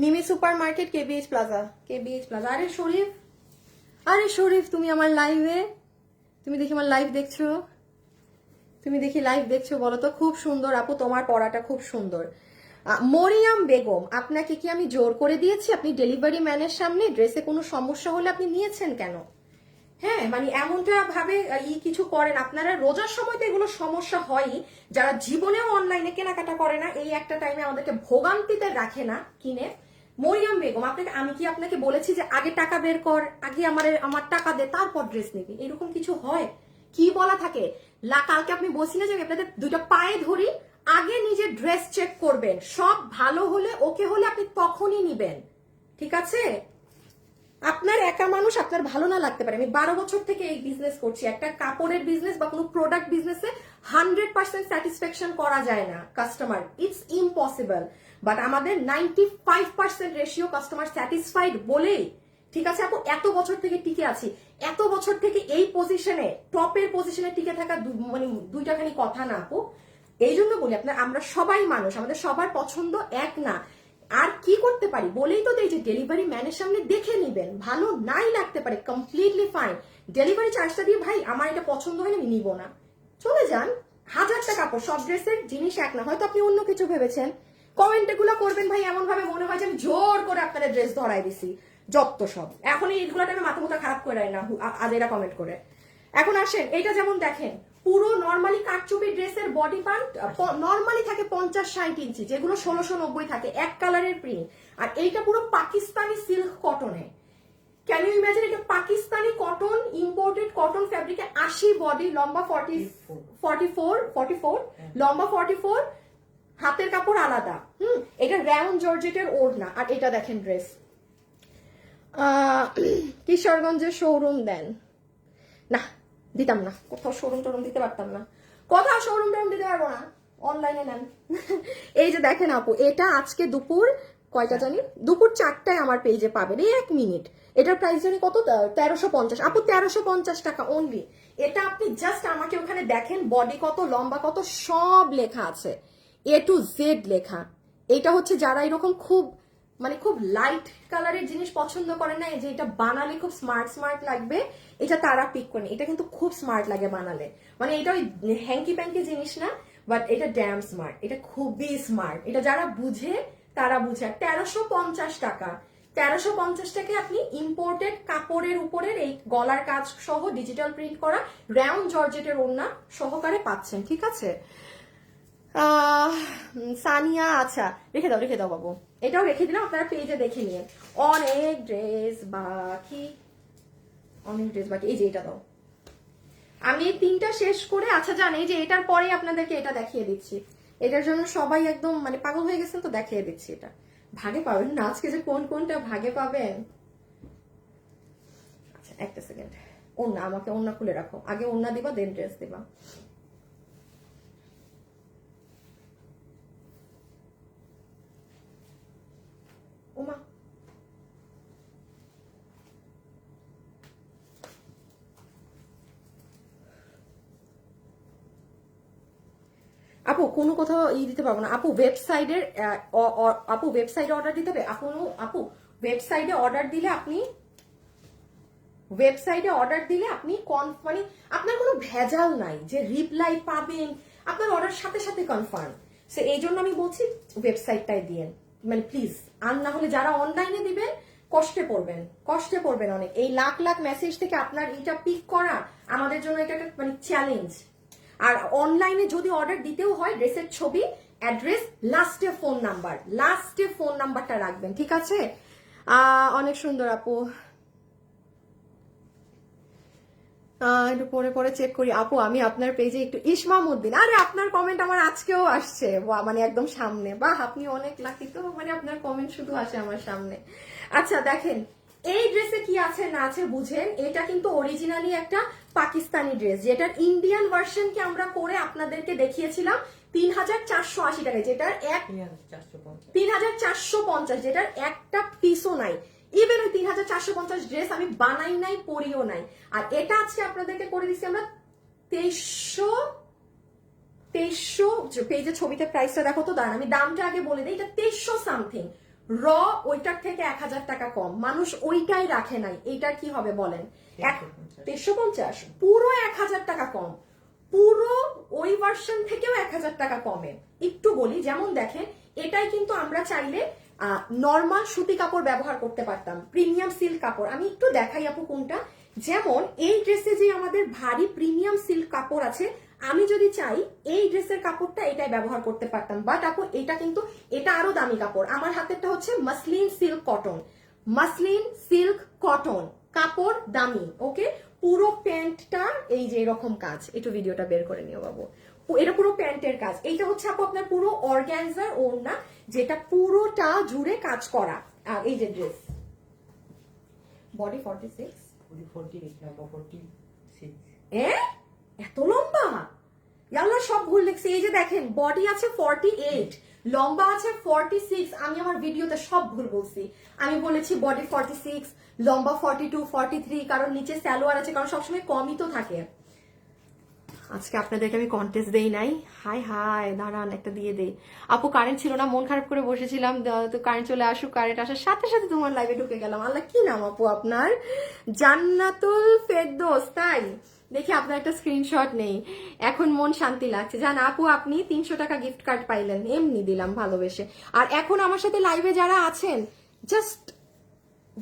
মিমি সুপার মার্কেট, কেবিএইচ প্লাজা, কেবিএইচ প্লাজা। আরে শরীফ তুমি আমার লাইভে, তুমি দেখি আমার লাইভ দেখছো, তুমি দেখি লাইভ দেখছো, বলো তো। খুব সুন্দর আপু, তোমার পড়াটা খুব সুন্দর। মরিয়াম বেগম, আপনাকে কি আমি জোর করে দিয়েছি? আপনি ডেলিভারি ম্যানের সামনে ড্রেসে কোনো সমস্যা হলে আপনি নিয়েছেন কেন? হ্যাঁ, মানে এমনটা ভাবে কিছু করেন আপনারা। রোজার সময় তো এগুলো সমস্যা হয়ই, যারা জীবনেও অনলাইনে কেনাকাটা করে না, এই একটা টাইমে আমাদেরকে ভোগান্তিতে রাখে না কিনে। মরিয়াম বেগম, আমি কি আপনাকে বলেছি যে আগে টাকা বের কর, আগে আমার টাকা দে, তারপর ড্রেস নিবি? এরকম কিছু হয়? কি বলা থাকে, কালকে আপনি বলছি না যে আপনাদের দুইটা পায়ে ধরি, আগে নিজের ড্রেস চেক করবেন, সব ভালো হলে ওকে হলে আপনি তখনই নিবেন, ঠিক আছে? আপনার একা মানুষ, আপনার ভালো না লাগতে পারে। আমি 12 বছর থেকে এই বিজনেস করছি, একটা কাপড়ের বিজনেস বা কোনো প্রোডাক্ট বিজনেসে 100% স্যাটিসফ্যাকশন করা যায় না কাস্টমার, ইটস ইম্পসিবল। বাট আমাদের 95% রেশিও কাস্টমার স্যাটিসফাইড বলেই, ঠিক আছে আপু, এত বছর থেকে টিকে আছি। এত বছর থেকে এই পজিশনে, টপের পজিশনে টিকে থাকা মানে দুইটাখানি কথা না আপু। এই জন্য বলি আপনার, আমরা সবাই মানুষ, আমাদের সবার পছন্দ এক না। আর কি করতে পারি বলেই তো দেই যে ডেলিভারি ম্যানের সামনে দেখে নিবেন, ভালো নাই লাগতে পারে, কমপ্লিটলি ফাইন। ডেলিভারি চার্জটা দিয়ে ভাই আমার এটা পছন্দ হয়নি, আমি নিব না, চলে যান। 1000টা কাপড়, সব ড্রেসের জিনিস এক না, হয়তো আপনি অন্য কিছু ভেবেছেন। কমেন্ট এগুলো করবেন ভাই এমন ভাবে মনে হয় যে আমি জোর করে আপনাদের ড্রেস ধরাই দিছি, যত সব। এখন এইগুলো টাইমে মাথা মুথা খারাপ করে না আজেরা কমেন্ট করে। এখন আসেন, এটা যেমন দেখেন, পুরো নর্মালি কাটচুপি ড্রেসের বডি পার্ট নর্মালি থাকে 50-60 ইঞ্চি, যেগুলো 1690 থাকে, এক কালারের প্রিন্ট। আর এইটা পুরো পাকিস্তানি সিল্ক কটনে। ক্যান ইউ ইমাজিন, এটা পাকিস্তানি কটন, ইম্পোর্টেড কটন ফ্যাব্রিকে, 80 বডি, লম্বা 44, লম্বা 44, হাতের কাপড় আলাদা। এটা রাউন্ড জর্জেটের ওড়না। আর এটা দেখেন ড্রেস, কিশোরগঞ্জের শোরুম দেন না, দিতাম না, কোথাও শোরুম টোরুম দিতে পারতাম না, কোথাও শোরুম টোরুম দিতে পারবো না, অনলাইনে নেন। এই যে দেখেন আপু, এটা আজকে দুপুর কয়টা জানি, দুপুর 4টায় আমার পেজে পাবেন, এই 1 মিনিট। এটার প্রাইস জানি কত, 1350 আপু, 1350 টাকা অনলি। এটা আপনি জাস্ট আমাকে ওখানে দেখেন, বডি কত, লম্বা কত, সব লেখা আছে, A to Z লেখা। এটা হচ্ছে যারা এরকম খুব মানে খুব লাইট কালারের জিনিস পছন্দ করে না, যে এটা বানালে খুব স্মার্ট স্মার্ট লাগবে, এটা তারা পিক করে। এটা কিন্তু খুব স্মার্ট লাগে বানালে, মানে এটা ওই হ্যাঙ্কি প্যাঙ্কি জিনিস না, বাট এটা ড্যাম স্মার্ট, এটা খুবই স্মার্ট। এটা যারা বুঝে তারা বুঝে। 1350 টাকা, 1350 টাকায় আপনি ইম্পোর্টেড কাপড়ের উপরের এই গলার কাজ সহ ডিজিটাল প্রিন্ট করা রাউন্ড জর্জেটের ওড়না সহকারে পাচ্ছেন, ঠিক আছে। সানিয়া, আচ্ছা রেখে দাও বাবু, এটাও রেখে দিলাম, আপনারা পেজে দেখে নিন। অনেক ড্রেস বাকি, এই যে এটা দাও, আমি এই 3টা শেষ করে, আচ্ছা জান এই যে এটার পরে আপনাদেরকে এটা দেখিয়ে দিচ্ছি। এটার জন্য সবাই একদম মানে পাগল হয়ে গেছেন, তো দেখিয়ে দিচ্ছি। এটা ভাগে পাবেন না আজকে, যে কোনটা ভাগে পাবেন। আচ্ছা একটা সেকেন্ড, ওড়না, আমাকে ওড়না খুলে রাখো, আগে ওড়না দিবা দেন ড্রেস দিবা। ওমা, আপু কোনো কোথাও দিতে পারবো না আপু, ওয়েবসাইটের আপু ওয়েবসাইটে অর্ডার দিতে হবে। আপু ওয়েবসাইটে অর্ডার দিলে আপনি মানে আপনার কোনো ভেজাল নাই যে রিপ্লাই পাবেন, আপনার অর্ডার সাথে সাথে কনফার্ম। সো এই জন্য আমি বলছি ওয়েবসাইটটাই দিয়েন, মানে প্লিজ। আর না হলে যারা অনলাইনে দিবেন কষ্টে পড়বেন অনেক। এই লাখ লাখ মেসেজ থেকে আপনার এটা পিক করা আমাদের জন্য এটা একটা মানে চ্যালেঞ্জ। আর অনলাইনে যদি অর্ডার দিতেও হয়, ড্রেসের ছবি, অ্যাড্রেস, লাস্টে ফোন নাম্বারটা রাখবেন, ঠিক আছে। অনেক সুন্দর আপু, একটু পরে চেক করি আপু। আমি আপনার পেজে একটু ইসমামউদ্দিন, আরে আপনার কমেন্ট আমার আজকেও আসছে, মানে একদম সামনে, বাহ আপনি অনেক লাকি তো, মানে আপনার কমেন্ট শুধু আসে আমার সামনে। আচ্ছা দেখেন, এই ড্রেসে কি আছে না আছে বুঝেন। এটা কিন্তু অরিজিনালি একটা পাকিস্তানি ড্রেস, যেটার ইন্ডিয়ান ভার্সনকে আমরা করে আপনাদেরকে দেখিয়েছিলাম 3480 টাকায়, যেটার 3450, যেটার একটা পিসও নাই। ইভেন ওই 3450 ড্রেস আমি বানাই নাই, পরিও নাই। আর এটা আজকে আপনাদেরকে করে দিচ্ছি আমরা 2300 পেজে, ছবিতে প্রাইসটা দেখো তো, দাঁড়ান আমি দামটা আগে বলে দিই। এটা 2300 সামথিং, র ওইটার থেকে 1000 টাকা কম, মানুষ ওইটাই রাখে নাই। এইটার কি হবে বলেন, 2350, পুরো 1000 টাকা কম, পুরো ওই ভার্সন থেকেও 1000 টাকা কমে। একটু বলি, যেমন দেখেন এটাই কিন্তু আমরা চাইলে নর্মাল সুতি কাপড় ব্যবহার করতে পারতাম, প্রিমিয়াম সিল্ক কাপড়। আমি একটু দেখাই আপু কোনটা। যেমন এই ড্রেসে যে আমাদের ভারী প্রিমিয়াম সিল্ক কাপড় আছে, আমি যদি চাই এই ড্রেসের কাপড়টা এটাই ব্যবহার করতে পারতাম। বাট আপু এটা কিন্তু, এটা আরো দামি কাপড়। আমার হাতেরটা হচ্ছে মাসলিন সিল্ক কটন কাপড়, দামি। ওকে, পুরো প্যান্টটা এই যে এরকম কাজ, একটু ভিডিওটা বের করে নিও বাবু, এটা পুরো প্যান্টের কাজ। এইটা হচ্ছে আপু আপনার পুরো অর্গানজার ওড়না, যেটা পুরোটা জুড়ে কাজ করা। আর এই যে ড্রেস, বডি 46, এত লম্বা, ইয়াল্লা সব ভুল লিখছি। এই যে দেখেন বডি আছে 48, লম্বা আছে 46। আমি আমার ভিডিওতে সব ভুল বলছি, আমি বলেছি বডি 46, লম্বা 42, 43, কারণ নিচে সালোয়ার আছে, কারণ সবসময় কমই তো থাকে। আজকে আপনাদেরকে আমি কন্টেস্ট দেই নাই, হাই দাঁড়ান একটা দিয়ে দেই। আপু কারেন্ট ছিল না, মন খারাপ করে বসেছিলাম, তো কারেন্ট চলে আসুক, কারেন্ট আসার সাথে সাথে তোমার লাইভে ঢুকে গেলাম। আল্লাহ কি নাম আপু আপনার, জান্নাতুল ফেরদৌস, তাই দেখি আপনার একটা স্ক্রিনশট নেই। এখন মন শান্তি লাগছে, জান আপু আপনি 300 টাকা গিফট কার্ড পাইলেন, এমনি দিলাম ভালোবেসে। আর এখন আমার সাথে লাইভে যারা আছেন, জাস্ট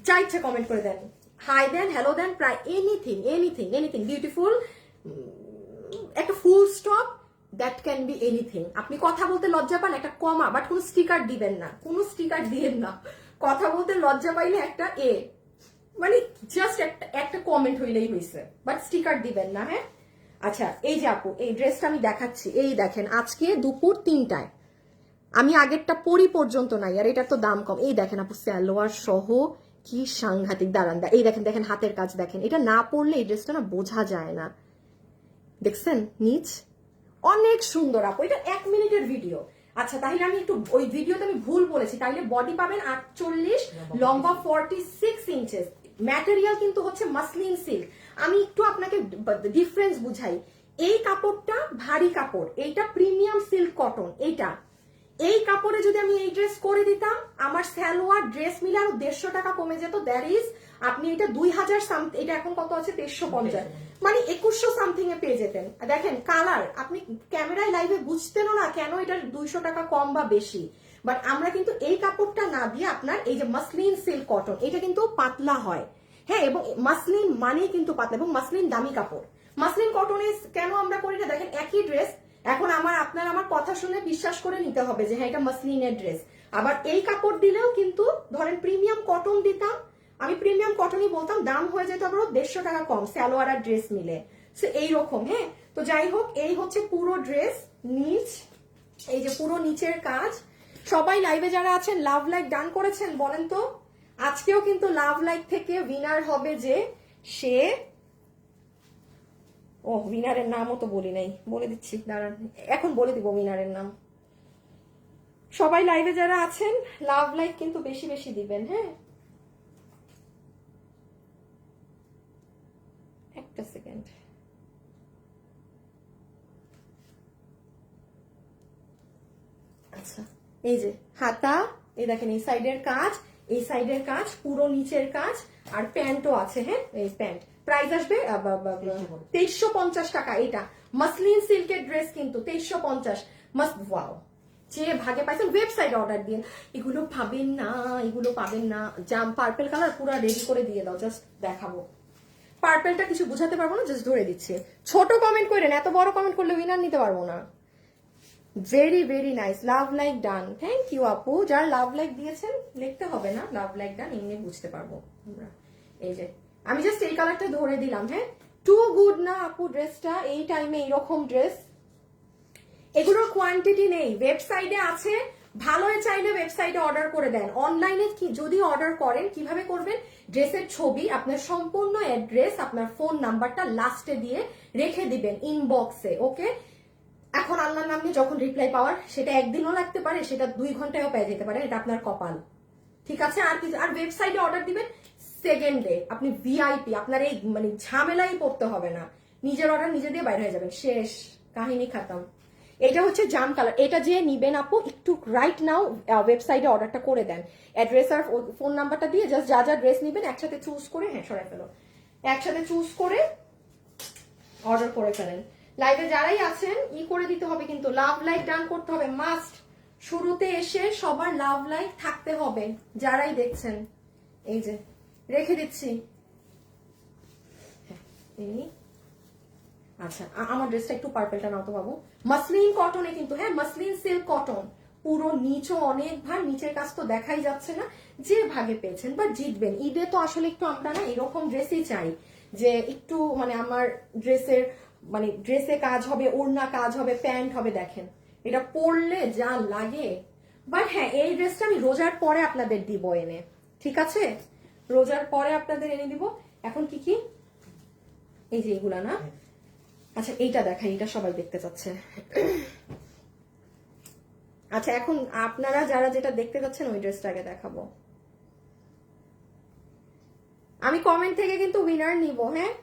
যা ইচ্ছা কমেন্ট করে দেন, হাই দেন, হ্যালো দেন, প্রায় এনিথিং বিউটিফুল, একটা full stop, that can be anything. আপনি কথা বলতে লজ্জা পান, একটা কমা, বাট কোনো স্টিকার দিবেন না, কথা বলতে লজ্জা পাইলে একটা মানে জাস্ট একটা কমেন্ট হইলেই হয়েছে, বাট স্টিকার দিবেন না। হ্যাঁ আচ্ছা, এই যে আপু এই ড্রেসটা আমি দেখাচ্ছি, এই দেখেন আজকে দুপুর 3টায়, আমি আগেরটা পরি পর্যন্ত নাই, আর এটার তো দাম কম। এই দেখেন আপু সালোয়ার সহ, কি সাংঘাতিক, দাঁড়ান এই দেখেন হাতের কাজ দেখেন, এটা না পরলে এই ড্রেসটা না বোঝা যায় না। দেখছেন নিচ, অনেক সুন্দর আপু, এটা 1 মিনিটের ভিডিও। আচ্ছা তাহলে আমি একটু ওই ভিডিওতে আমি ভুল বলেছি, তাহলে বডি পাবেন 48, লম্বা 46 ইঞ্চেস, ম্যাটেরিয়াল কিন্তু হচ্ছে মাসলিন সিল্ক। আমি একটু আপনাকে ডিফারেন্স বুঝাই, এই কাপড়টা ভারী কাপড়, এইটা প্রিমিয়াম সিল্ক কটন। এইটা এই কাপড়ে যদি আমি এই ড্রেস করে দিতাম, আমার সালোয়ার ড্রেস মিলে আরো 150 টাকা কমে যেত। দ্যাট ইজ আপনি এটা 2000 সামথিং, এটা এখন কত আছে 2350, মানে 2100 সামথিং এ পেয়ে যেতেন। দেখেন কালার, আপনি ক্যামেরায় লাইভে বুঝতেন না কেন এটা 200 টাকা কম বা বেশি, বাট আমরা কিন্তু এই কাপড়টা না দিয়ে আপনার এই যে মাসলিন সিল্ক কটন, এটা কিন্তু পাতলা হয়, হ্যাঁ, এবং মাসলিন মানেই কিন্তু পাতলা, এবং মাসলিন দামি কাপড়। মাসলিন কটনে কেন আমরা করি না, দেখেন একই ড্রেস, এখন আপনার আমার কথা শুনে বিশ্বাস করে নিতে হবে যে হ্যাঁ এটা মাসলিনের ড্রেস। আবার এই কাপড় দিলেও কিন্তু ধরেন প্রিমিয়াম কটন দিতাম, আমি প্রিমিয়াম কটনই বলতাম, দাম হয়ে যেত আবার 150 টাকা কম সালোয়ার আর ড্রেস মিলে। সো এইরকম, হ্যাঁ। তো যাই হোক, এই হচ্ছে পুরো ড্রেস, নিচ, এই যে পুরো নিচের কাজ। সবাই লাইভে যারা আছেন লাভ লাইক ডান করেছেন বলেন তো? আজকেও কিন্তু লাভ লাইক থেকে উইনার হবে যে সে, ও উইনারের নামও তো বলি নাই, বলে দিচ্ছি দাঁড়ান, এখন বলে দিব উইনারের নাম। সবাই লাইভে যারা আছেন লাভ লাইক কিন্তু বেশি বেশি দিবেন, হ্যাঁ। একটা সেকেন্ড, আচ্ছা এই যে হাতা, এই দেখেন এই সাইডের কাজ, এই সাইডের কাজ, পুরো নিচের কাজ, আর প্যান্টও আছে, হ্যাঁ। এই প্যান্ট প্রাইস আসবে 2350 টাকা। এটা মাসলিন সিল্কের ড্রেস কিন্তু 2350, মাস্ট ওয়াও। যে ভাগে পাইছেন ওয়েবসাইটে অর্ডার দিন, এগুলো পাবেন না, এগুলো পাবেন না। জাম পার্পল কালার পুরো রেডি করে দিয়ে দাও, জাস্ট দেখাবো। পার্পলটা কিছু বুঝাতে পারবো না, জাস্ট ধরে দিচ্ছি। ছোট কমেন্ট করেন, এত বড় কমেন্ট করলে উইনার নিতে পারবো না। Very very nice, love like done, thank you আপু। যারা লাভ লাইক দিয়েছেন লিখতে হবে না, লাভ লাইক ডান, এমনি বুঝতে পারবো আমরা। এই যে আমি জাস্ট এই কালারটা ধরে দিলাম, হ্যাঁ। টু গুড না আপু ড্রেসটা, এই টাইমে এইরকম ড্রেস, এগুলোর কোয়ান্টিটি নেই, ওয়েবসাইটে আছে। ভালোই চাইলে ওয়েবসাইটে অর্ডার করে দেন। অনলাইনে কি যদি অর্ডার করেন, কিভাবে করবেন, ড্রেসের ছবি, আপনার সম্পূর্ণ অ্যাড্রেস, আপনার ফোন নাম্বারটা লাস্টে দিয়ে রেখে দিবেন ইনবক্সে, ওকে। এখন আল্লাহর নাম নিয়ে যখন রিপ্লাই পাওয়ার, সেটা একদিনও লাগতে পারে, সেটা 2 ঘন্টায়ও পেয়ে যেতে পারে, এটা আপনার কপাল, ঠিক আছে। আর কিছু, আর ওয়েবসাইটে অর্ডার দিবেন সেকেন্ডে, আপনি ভিআইপি, আপনার এই মানে ঝামেলাই পড়তে হবে না, নিজের অর্ডার নিজে দিয়ে বাইরে হয়ে যাবেন, শেষ কাহিনী খাতাম। এটা হচ্ছে জাম কালার, এটা যে নিবেন আপু একটু রাইট নাও ওয়েবসাইটে অর্ডারটা করে দেন, অ্যাড্রেস আর ফোন নাম্বারটা দিয়ে জাস্ট যা যা ড্রেস নিবেন একসাথে চুজ করে, হ্যাঁ সরাই ফেলো, একসাথে চুজ করে অর্ডার করে ফেলেন। লাইভে যারাই আছেন করে দিতে হবে, কিন্তু লাভ লাইক ডান করতে হবে মাস্ট। শুরুতে এসে সবার লাভ লাইক থাকতে হবে, যারাই দেখছেন। এই যে রেখে দিচ্ছি, আচ্ছা আমার ড্রেসটা একটু পার্পলটা নাও তো বাবু। মাসলিন কটনে কিন্তু, হ্যাঁ মাসলিন সিল্ক কটন, পুরো নিচও অনেক ভার, নিচের কাজ তো দেখাই যাচ্ছে না। যে ভাগে পেয়েছেন বা জিতবেন, ঈদে তো আসলে একটু আমরা না এরকম ড্রেসই চাই, যে একটু মানে আমার ড্রেসের মানে ড্রেসে কাজ হবে, ওড়না কাজ হবে, প্যান্ট হবে, দেখেন এটা পরলে যা লাগে। বাট হ্যাঁ এই ড্রেসটা আমি রোজার পরে আপনাদের দিব এনে, ঠিক আছে, রোজার পরে আপনাদের এনে দিব। এখন কি কি, এই যে এগুলা না, আচ্ছা এইটা দেখাই, এটা সবাই দেখতে চাচ্ছে। আচ্ছা এখন আপনারা যারা যেটা দেখতে চাচ্ছেন ওই ড্রেসটাকে দেখাবো। আমি কমেন্ট থেকে কিন্তু উইনার নিব, হ্যাঁ।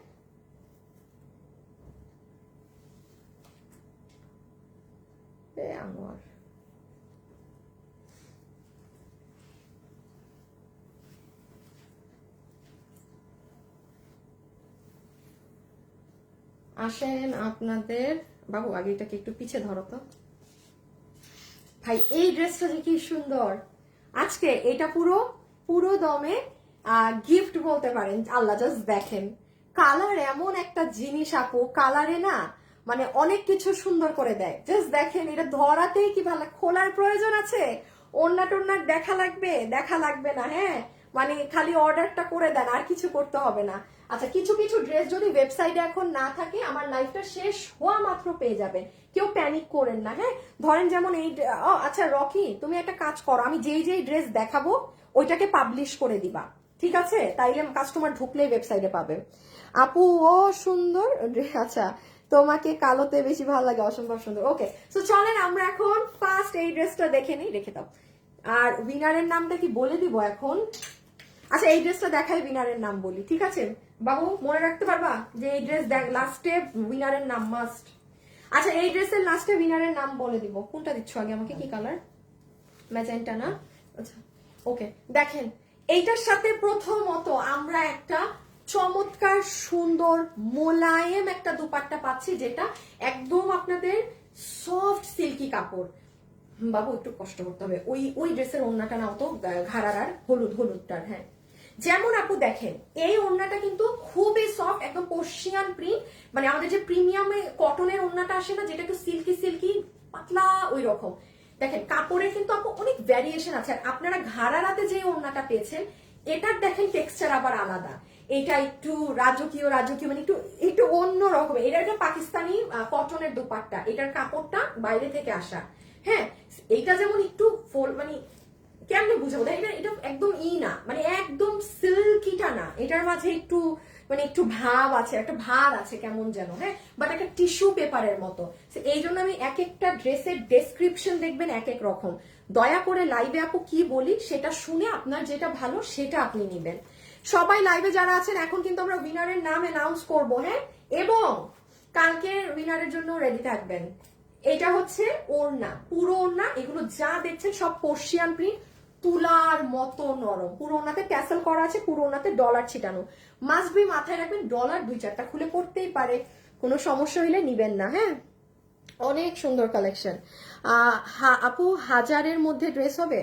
আমার আসেন আপনাদের বাবু, আগে এটাকে একটু পিছে ধরো তো ভাই। এই ড্রেসটা যে কি সুন্দর, আজকে এটা পুরো পুরো দমে গিফট বলতে পারেন। আল্লাহ জাস্ট দেখেন, কালার এমন একটা জিনিস আপু, কালারে না মানে অনেক কিছু সুন্দর করে দেয়। জাস্ট দেখেন, এটা ধরাতেই কি ভালো, খোলার প্রয়োজন আছে, ওড়না টোড়নার দেখা লাগবে, দেখা লাগবে না, হ্যাঁ মানে খালি অর্ডারটা করে দেন, আর কিছু করতে হবে না। আচ্ছা কিছু কিছু ড্রেস যদি ওয়েবসাইটে এখন না থাকে, আমার লাইফটা শেষ হওয়া মাত্র পেয়ে যাবেন, কেউ প্যানিক করেন না, হ্যাঁ। ধরেন যেমন এই, আচ্ছা রকি তুমি একটা কাজ করো, আমি যেই যেই ড্রেস দেখাবো ওইটাকে পাবলিশ করে দিবা, ঠিক আছে, তাইলে কাস্টমার ঢুকলেই ওয়েবসাইটে পাবে। আপু ও সুন্দর, আচ্ছা তোমাকে কালোতে বেশি ভালো লাগে, অসম্ভব সুন্দর। ওকে, সো চলেন আমরা এখন ফার্স্ট এই ড্রেসটা দেখে নিই, রেখে দাও। আর উইনারের নামটা কি বলে দিব এখন? আচ্ছা এই ড্রেসটা দেখাই উইনারের নাম বলি, ঠিক আছে বাবু? মনে রাখতে পারবা যে এই ড্রেস দেখ লাস্টে উইনারের নাম মাস্ট। আচ্ছা এই ড্রেসের লাস্টে উইনারের নাম বলে দিব। কোনটা দিচ্ছ আগে আমাকে? কি কালার? ম্যাজেন্টা না? আচ্ছা ওকে, দেখেন এইটার সাথে প্রথমত আমরা একটা চমৎকার সুন্দর মোলায়েম একটা দুপাট্টা পাচ্ছি, যেটা একদম আপনাদের সফট সিল্কি কাপড়। বাবু একটু কষ্ট করতে হবে, ওই ড্রেসের ওড়নাটা নাও তো, ঘাড়ার হলুদটার। হ্যাঁ যেমন আপু দেখেন এই ওড়নাটা কিন্তু খুবই সফট, একদম পর্শিয়ান প্রিন্ট, মানে আমাদের যে প্রিমিয়ামে কটনের ওড়নাটা আসে না, যেটা একটু সিল্কি সিল্কি পাতলা ওই রকম। দেখেন কাপড়ের কিন্তু আপু অনেক ভ্যারিয়েশন আছে। আর আপনারা ঘাড়ারাতে যে ওড়নাটা পেয়েছেন এটার দেখেন টেক্সচার আবার আলাদা, এটা একটু রাজকীয় মানে একটু অন্য রকম। এটা একটা পাকিস্তানি কটনের দুপাট্টা, এটার কাপড়টা বাইরে থেকে আসা। হ্যাঁ এইটা যেমন একটু মানে কেমনে বুঝাবো, এটা এটা একদম না, মানে একদম সিল্কিটা না, এটার মাঝে একটু মানে একটু ভাব আছে, একটা ভার আছে কেমন যেন। হ্যাঁ বাট একটা টিস্যু পেপারের মতো। এই জন্য আমি এক একটা ড্রেসের ডেসক্রিপশন দেখবেন এক এক রকম। দয়া করে লাইভে আপু কি বলি সেটা শুনে আপনার যেটা ভালো সেটা আপনি নিবেন। সবাই লাইভে যারা আছেন এখন কিন্তু আমরা উইনারের নাম অ্যানাউন্স করবো। হ্যাঁ এবং কালকে উইনারের জন্য রেডি থাকবেন। এটা হচ্ছে ওড়না, পুরো ওড়না, এগুলো যা দেখছেন সব পর্শিয়ান প্রিন্ট, তুলার মতো নরম। পুরো ওড়নাতে ট্যাসেল করা আছে, পুরো ওড়নাতে ডলার ছিটানো। মাস্ট বি মাথায় রাখবেন ডলার 2-4টা খুলে পড়তেই পারে, কোনো সমস্যা হইলে নিবেন না। হ্যাঁ অনেক সুন্দর কালেকশন। আপু হাজারের মধ্যে ড্রেস হবে?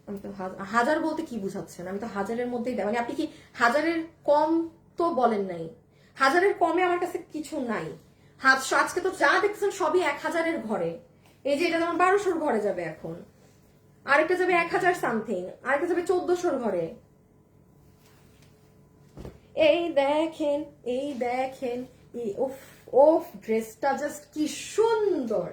আমি তো হাজার বলতে কি বুঝাচ্ছেন? আমি তো হাজারের মধ্যেই দেয়, মানে আপনি কি হাজারের কম তো বলেন নাই? হাজারের কমে আমার কাছে কিছু নাই। আজকে তো যা দেখছেন সবই 1000-এর ঘরে। এই যে এটা যেমন 1200-র ঘরে যাবে এখন, আরেকটা যাবে 1000 সামথিং, আরেকটা যাবে 1400-র ঘরে। এই দেখেন ওফ ড্রেসটা জাস্ট কি সুন্দর।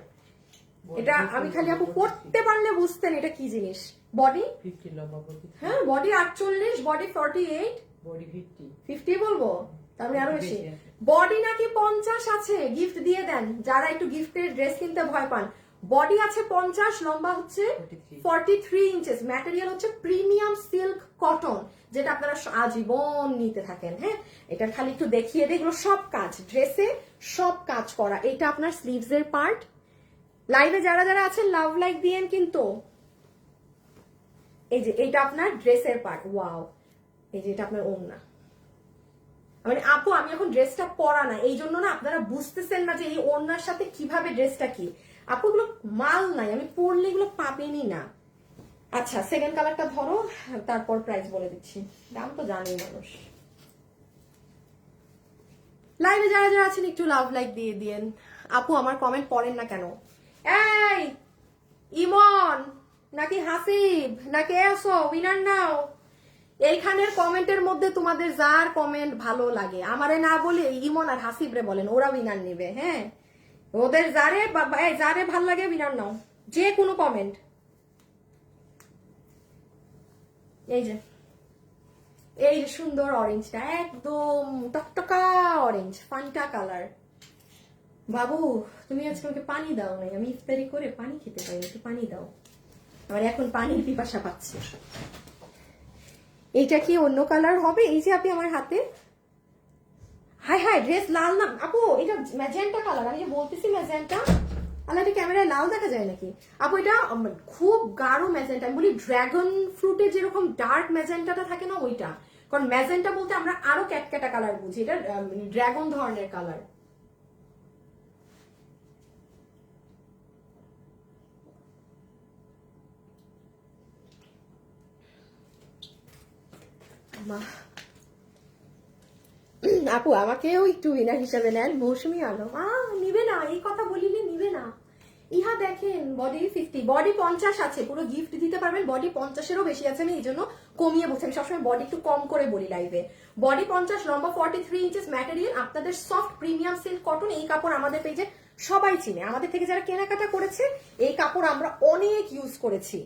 এটা আমি খালি আপু পড়তে পারলে বুঝতেন এটা কি জিনিস। বডি 50 লম্বা বডি, হ্যাঁ বডি 48, বডি 48, বডি 50 বলবো তাহলে আরো বেশি। বডি নাকি 50 আছে, গিফট দিয়ে দেন যারা একটু গিফটের ড্রেস কিনতে ভয় পান। বডি আছে 50, লম্বা হচ্ছে 43 ইঞ্চেস, ম্যাটেরিয়াল হচ্ছে প্রিমিয়াম সিল্ক কটন, যেটা আপনারা আজীবন নিতে থাকেন। হ্যাঁ এটা খালি একটু দেখিয়ে দিই, এগুলো সব কাজ, ড্রেসে সব কাজ করা। এটা আপনার স্লিভস এর পার্ট। লাইভে যারা যারা আছেন লাভ লাইক দিয়েন কিন্তু। এই যে এটা আপনার ড্রেসের পার্ট, ওয়াও। এই যে এটা আপনার ওড়না। মানে আপু আমি এখন ড্রেসটা পরা না, এই জন্য না আপনারা বুঝতেছেন না যে এই ওড়নার সাথে কিভাবে ড্রেসটা কি। আপু এগুলো মাল নাই, আমি পরলে এগুলো পাবেনই না। আচ্ছা সেকেন্ড কালারটা ধরো, তারপর প্রাইস বলে দিচ্ছি, দাম তো জানেই মানুষ। লাইভে যারা যারা আছেন একটু লাভ লাইক দিয়ে দিয়েন। আপু আমার কমেন্ট পড়েন না কেন? এই ইমন নাকি হাসিব নাকি এসো উইনার নাও, এইখানের কমেন্টের মধ্যে তোমাদের যার কমেন্ট ভালো লাগে আমারে না বলে ইমন আর হাসিব রে বলেন, ওরা উইনার নেবে। হ্যাঁ ওদের যারে ভাল লাগে উইনার নাও, যে কোনো কমেন্ট। এই যে সুন্দর অরেঞ্জটা, একদম টকটকা অরেঞ্জ, ফান্টা কালার। বাবু তুমি আজকে আমাকে পানি দাও নাই, আমি ইফতারি করে পানি খেতে পারি, একটু পানি দাও, আমার এখন পানির পিপাসা পাচ্ছে। এইটা কি অন্য কালার হবে? এই যে আপনি আমার হাতে, হাই ড্রেস লাল না আপু, এটা ম্যাজেন্টা কালার, আমি যে বলতেছি ম্যাজেন্টা। আল্লাহ এটা ক্যামেরায় লাল দেখা যায় নাকি আপু? এটা খুব গাঢ় ম্যাজেন্টা, আমি বলি ড্রাগন ফ্রুটের যেরকম ডার্ক ম্যাজেন্টাটা থাকে না ওইটা। কারণ ম্যাজেন্টা বলতে আমরা আরো ক্যাটক্যাটা কালার বুঝি, এটা ড্রাগন ধরনের কালার। আপু আমাকেও একটু উইনার হিসাবে নেন। মৌসুমি আলম নিবে না, এই কথা বলিনি, নিবে না। ইহা দেখেন বডি 50, বডি 50 আছে, পুরো গিফট দিতে পারবেন। বডি 50-এরও বেশি আছে, আমি এই জন্য কমিয়ে বলছি, আমি সবসময় বডি একটু কম করে বলি লাইভে। বডি 50, লম্বা 43 ইঞ্চেস, ম্যাটেরিয়াল আপনাদের সফট প্রিমিয়াম সিল্ক কটন। এই কাপড় আমাদের পেজে সবাই চিনে, আমাদের থেকে যারা কেনাকাটা করেছে এই কাপড় আমরা অনেক ইউজ করেছি।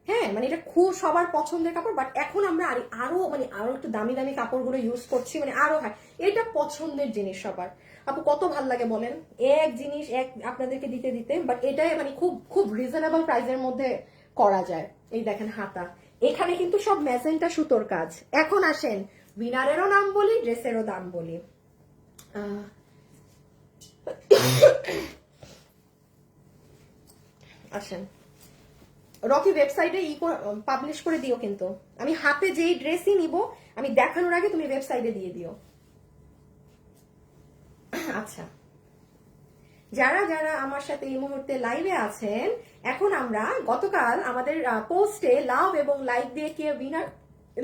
হ্যাঁ মানে এটা খুব সবার পছন্দের কাপড়, বাট এখন আমরা আরো মানে আরো একটু দামি দামি কাপড়গুলো ইউজ করছি, মানে আরো হয় এটা পছন্দের জিনিস সবার। আপু কত ভাল লাগে বলেন, এক জিনিস এক আপনাদেরকে দিতে দিতে, বাট এটাই মানে খুব খুব রিজনেবল প্রাইসের মধ্যে করা যায়। এই দেখেন হাতা, এখানে কিন্তু সব ম্যাজেন্টা সুতোর কাজ। এখন আসেন উইনারেরও নাম বলি, ড্রেসেরও দাম বলি। আসেন রকি ওয়েবসাইটে পাবলিশ করে দিও, কিন্তু আমি হাতে যেই ড্রেসই নিব আমি দেখানোর আগে তুমি ওয়েবসাইটে দিয়ে দিও। আচ্ছা যারা যারা আমার সাথে এই মুহূর্তে লাইভে আছেন, এখন আমরা গতকাল আমাদের পোস্টে লাভ এবং লাইক দিয়ে কে উইনার,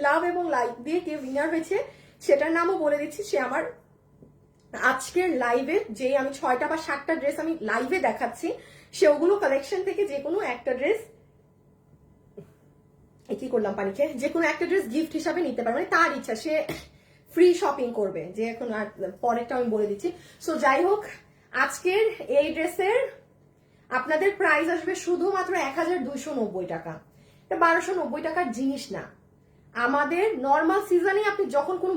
লাভ এবং লাইক দিয়ে কে উইনার হয়েছে সেটার নামও বলে দিচ্ছি। সে আমার আজকের লাইভে যে আমি 6টা বা 7টা ড্রেস আমি লাইভে দেখাচ্ছি, সেগুলো কালেকশন থেকে যে কোনো একটা ড্রেস, কি করলাম পানিকে, যে কোনো একটা ড্রেস গিফট হিসাবে নিতে পারবে, মানে তার ইচ্ছা, সে ফ্রি শপিং করবে। যে এখন আর পরেরটা আমি বলে দিচ্ছি। সো যাই হোক, আজকের এই ড্রেসের আপনাদের প্রাইস আসবে শুধুমাত্র 1290 টাকা। এটা 1290 টাকার জিনিস না। আমাদের নর্মাল সিজনে আপনি যখন কোনো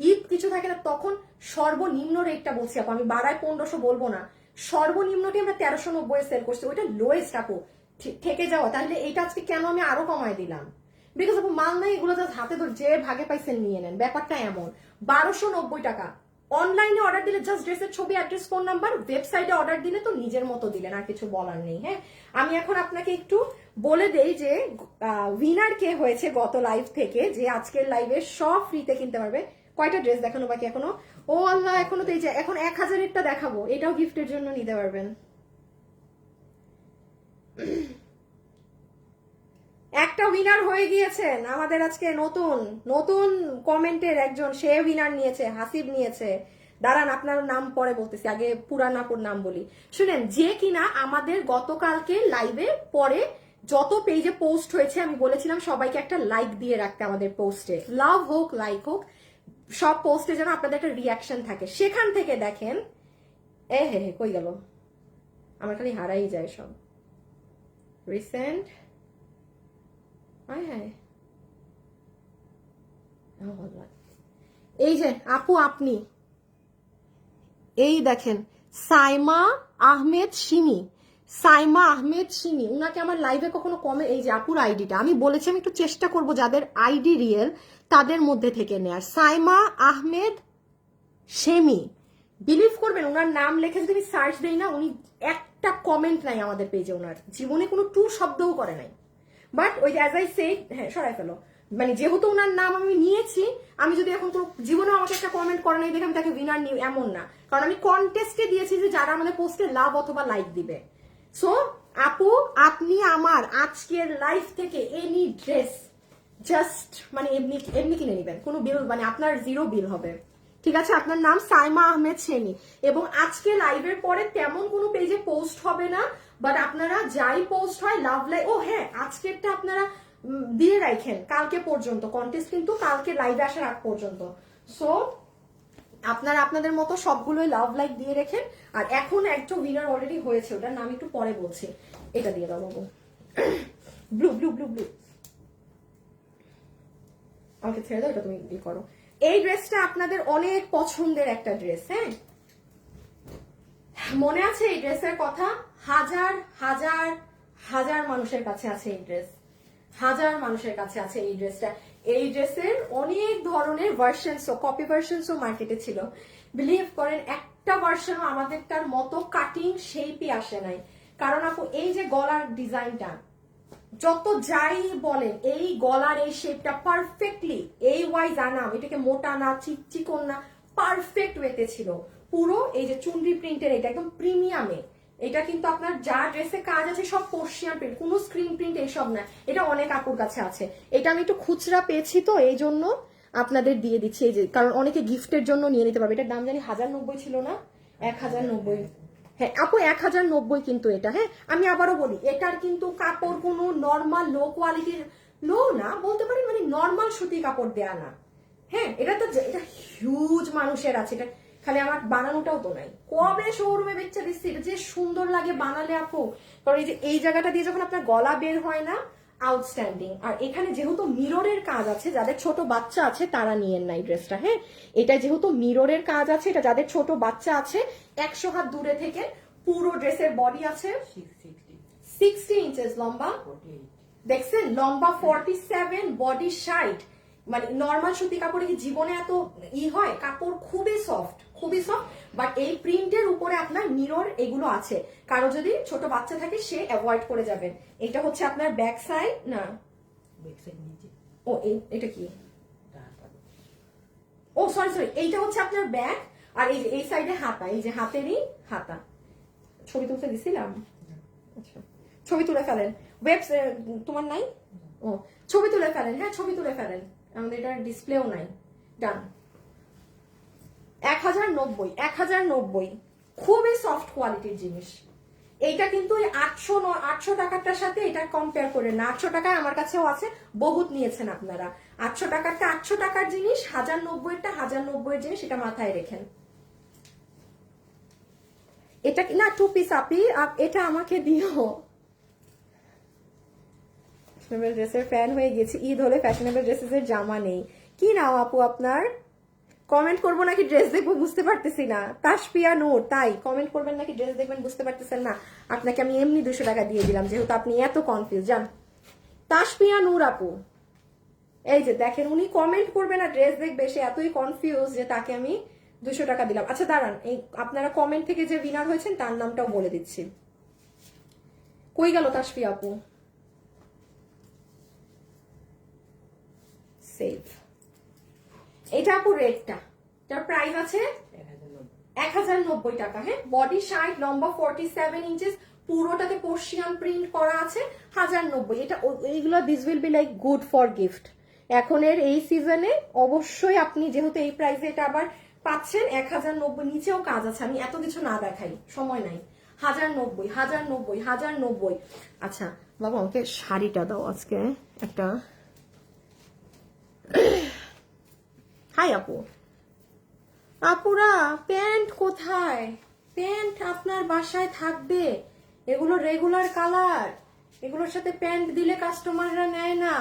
ঈদ কিছু থাকে না, তখন সর্বনিম্ন রেটটা বলছি আপু, আমি বাড়ায় 1500 বলবো না, সর্বনিম্নটি আমরা 1390 সেল করছি, ওইটা লোয়েস্ট আপু থেকে যাওয়া। তাহলে এইটা আজকে কেন আমি আরো কমায় দিলাম, বিকজ আপু মাল নাই, এগুলো জাস্ট হাতে ধরে যে ভাগে পাইছেন নিয়ে নেন, ব্যাপারটা এমন। 1290 টাকা। অনলাইনে অর্ডার দিলে জাস্ট ড্রেসের ছবি, অ্যাড্রেস, ফোন নাম্বার, ওয়েবসাইটে অর্ডার দিলে তো নিজের মতো দিলেন, আর কিছু বলার নেই। হ্যাঁ আমি এখন আপনাকে একটু বলে দেই যে উইনার কে হয়েছে গত লাইভ থেকে, যে আজকের লাইভে সব ফ্রিতে কিনতে পারবে। কয়টা ড্রেস দেখানো বাকি এখনো? ও আল্লাহ, এখনো তো এই যে এখন 1000-এরটা দেখাবো, এটাও গিফটের জন্য নিতে পারবেন। একটা উইনার হয়ে গিয়েছেন আমাদের আজকে নতুন নতুন কমেন্টের একজন, সে উইনার নিয়েছে, হাসিব নিয়েছে। দাঁড়ান আপনার নাম পরে বলতেছি, আগে পুরান আপুর নাম বলি। শুনেন, যে কিনা আমাদের গতকালকে লাইভে পরে যত পেজে পোস্ট হয়েছে আমি বলেছিলাম সবাইকে একটা লাইক দিয়ে রাখতে আমাদের পোস্টে, লাভ হোক লাইক হোক, সব পোস্টে যেন আপনাদের একটা রিয়াকশন থাকে। সেখান থেকে দেখেন, হে কই গেল, আমার খালি হারাই যায় সব। রিসেন্ট, এই যে আপু আপনি এই দেখেন সাইমা আহমেদ সিমি, সাইমা আহমেদ সিমি, উনাকে আমার লাইভে কখনো কমে, এই যে আপুর আইডিটা আমি বলেছি আমি একটু চেষ্টা করব যাদের আইডি রিয়েল তাদের মধ্যে থেকে নেয়ার। সাইমা আহমেদ সেমি, বিলিভ করবেন ওনার নাম লেখে যদি আমি সার্চ দেই না, উনি একটা কমেন্ট নাই আমাদের পেজে, ওনার জীবনে কোনো টু শব্দও করে নাই। বাট ওই যে অ্যাজ আই সে, হ্যাঁ সরাই ফেলো, মানে যেহেতু ওনার নাম আমি নিয়েছি, আমি যদি এখন কোনো জীবনেও আমাকে একটা কমেন্ট করে নাই দেখে আমি তাকে উইনার নিই এমন না, কারণ আমি কন্টেস্টে দিয়েছি যে যারা আমাদের পোস্টে লাভ অথবা লাইক দিবে। সো আপু আপনি আমার আজকের লাইফ থেকে এনি ড্রেস জাস্ট মানে এমনি এমনি কিনে নেবেন, কোনো বিল মানে আপনার জিরো বিল হবে, ঠিক আছে? আপনার নাম সাইমা আহমেদ সেমি, এবং আজকে লাইভের পরে তেমন কোনো পেজে পোস্ট হবে না, বাট আপনারা যাই পোস্ট হয় লাভ লাইক, ও হ্যাঁ আজকেরটা আপনারা দিয়ে রাখেন কালকে পর্যন্ত, কন্টেস্ট কিন্তু কালকে লাইভে আসার আগ পর্যন্ত। সো আপনারা আপনাদের মতো সবগুলোই লাভ লাইক দিয়ে রেখেন। আর এখন একটা উইনার অলরেডি হয়েছে, ওটার নাম একটু পরে বলছি। এটা দিয়ে দাও বাবু, ব্লু ব্লু ব্লু ব্লু, আমাকে ছেড়ে দাও, এটা তুমি ই করো। এই ড্রেসটা আপনাদের অনেক পছন্দের একটা ড্রেস, হ্যাঁ মনে আছে এই ড্রেসের কথা? হাজার হাজার হাজার মানুষের কাছে আছে এই ড্রেস, হাজার মানুষের কাছে আছে এই ড্রেসটা। এই ড্রেসের অনেক ধরনের ভার্সনসও, কপি ভার্সনসও মার্কেটে ছিল। বিলিভ করেন একটা ভার্সনও আমাদেরটার মতো কাটিং শেপই আসে নাই। কারণ আপু এই যে গলার ডিজাইনটা, যত যাই বলেন এই গলার এই শেপটা পারফেক্টলি এই ওয়াইজ আনাম, এটাকে মোটা না চিকন না, পারফেক্ট ওয়েতে ছিল। পুরো এই যে চুনরি প্রিন্টের, এটা একদম প্রিমিয়ামে, এটা কিন্তু আপনার যা ড্রেসে কাজ আছে সব পর্শিয়ান প্রিন্ট, কোনো স্ক্রিন প্রিন্ট এইসব না। এটা অনেক আপুর কাছে আছে, এটা আমি একটু খুচরা পেয়েছি তো এই জন্য আপনাদের দিয়ে দিচ্ছি। এই যে কারণ অনেকে গিফটের জন্য নিয়ে নিতে পারবে। এটার দাম জানি 1090 ছিল না, 1090, হ্যাঁ আপু 1090 কিন্তু এটা। হ্যাঁ আমি আবারও বলি, এটার কিন্তু কাপড় কোনো নর্মাল লো কোয়ালিটির, লো না বলতে পারি, মানে নর্মাল সুতি কাপড় দেয়া না। হ্যাঁ এটা তো এটা হিউজ মানুষের আছে, এটা খালি আমার বানানোটাও তো নাই, কবে শোরুমে বেচা দিচ্ছি। এটা যে সুন্দর লাগে বানালে আপু, কারণ এই যে এই জায়গাটা দিয়ে যখন আপনার গলা বের হয় না, আউটস্ট্যান্ডিং। আর এখানে যেহেতু মিররের কাজ আছে, যাদের ছোট বাচ্চা আছে তারা নিয়েন না এই ড্রেসটা। হ্যাঁ, এটা যেহেতু মিররের কাজ আছে, এটা যাদের ছোট বাচ্চা আছে 100 হাত দূরে থেকে। পুরো ড্রেসের বডি আছে 60 ইঞ্চেস লম্বা, দেখছেন লম্বা 47, বডি 60। মানে নর্মাল সুতি কাপড়ে কি জীবনে এত হয়? কাপড় খুবই সফট, খুবই সফট। বাট এই প্রিন্টের উপরে আপনার মিরর এগুলো আছে, কারো যদি ছোট বাচ্চা থাকে সে অ্যাভয়েড করে যাবেন। এটা হচ্ছে আপনার ব্যাক সাইড, না ও এটা কি, ও সরি সরি, এইটা হচ্ছে আপনার ব্যাক। আর এই সাইডে হাতা, এই যে হাতেরই হাতা। ছবি তুলতে দিছিলাম, আচ্ছা ছবি তুলে ফেলেন। তোমার নাই? ও ছবি তুলে ফেলেন, হ্যাঁ ছবি তুলে ফেলেন, আমাদের এটা ডিসপ্লেও নাই। ডান। 1090, 1090, খুবই সফট কোয়ালিটির জিনিস। এইটা কিন্তু 800 টাকাটার সাথে এটা কম্পেয়ার করে না। 800 টাকায় আমার কাছেও আছে, বহুত নিয়েছেন আপনারা। 800 টাকারটা 800 টাকার জিনিস, 1090-টা 1090-এর জিনিস, এটা মাথায় রেখেন। এটা না 2 পিস আপি, এটা আমাকে দিও। ফ্যাশনেবল ড্রেসের ফ্যান হয়ে গেছি, ঈদ হলে ফ্যাশনেবল ড্রেসের জামা নেই। কি নাও আপু আপনার? কমেন্ট করবো নাকি ড্রেস দেখবো বুঝতে পারতেছি না। তাসফিয়া নূর, তাই কমেন্ট করবেন নাকি ড্রেস দেখবেন বুঝতে পারতেছেন না? আপনাকে আমি এমনি 200 টাকা দিয়ে দিলাম যেহেতু আপনি এত কনফিউজ। যান তাসফিয়া নূর আপু, এই যে দেখেন উনি কমেন্ট করবে না ড্রেস দেখবে, সে এতই কনফিউজ যে তাকে আমি 200 টাকা দিলাম। আচ্ছা দাঁড়ান, এই আপনারা কমেন্ট থেকে যে উইনার হয়েছেন তার নামটাও বলে দিচ্ছি। কই গেল তাসফিয়া আপু? সেভ। এটা আপু রেডটা, তার প্রাইস আছে 1090 টাকা। হ্যাঁ, বডি 60, লম্বা 47 ইঞ্চেস, পুরোটাতে পোর্শিয়ান প্রিন্ট করা আছে, 1090। এটা এইগুলো this will be like good for gift. এখনের এই সিজনে অবশ্যই আপনি যেহেতু এই প্রাইসে এটা আবার পাচ্ছেন 1090, নিচেও কাজ আছে, আমি এত কিছু না দেখাই, সময় নাই। 1090, 1090, 1090। আচ্ছা বাবা আমাকে শাড়িটা দাও আজকে একটা। হাই আপু, আপুরা প্যান্ট কোথায়? প্যান্ট আপনার বাসায় থাকবে, এগুলো রেগুলার কালার, এগুলোর সাথে প্যান্ট দিলে কাস্টমাররা নেয় না।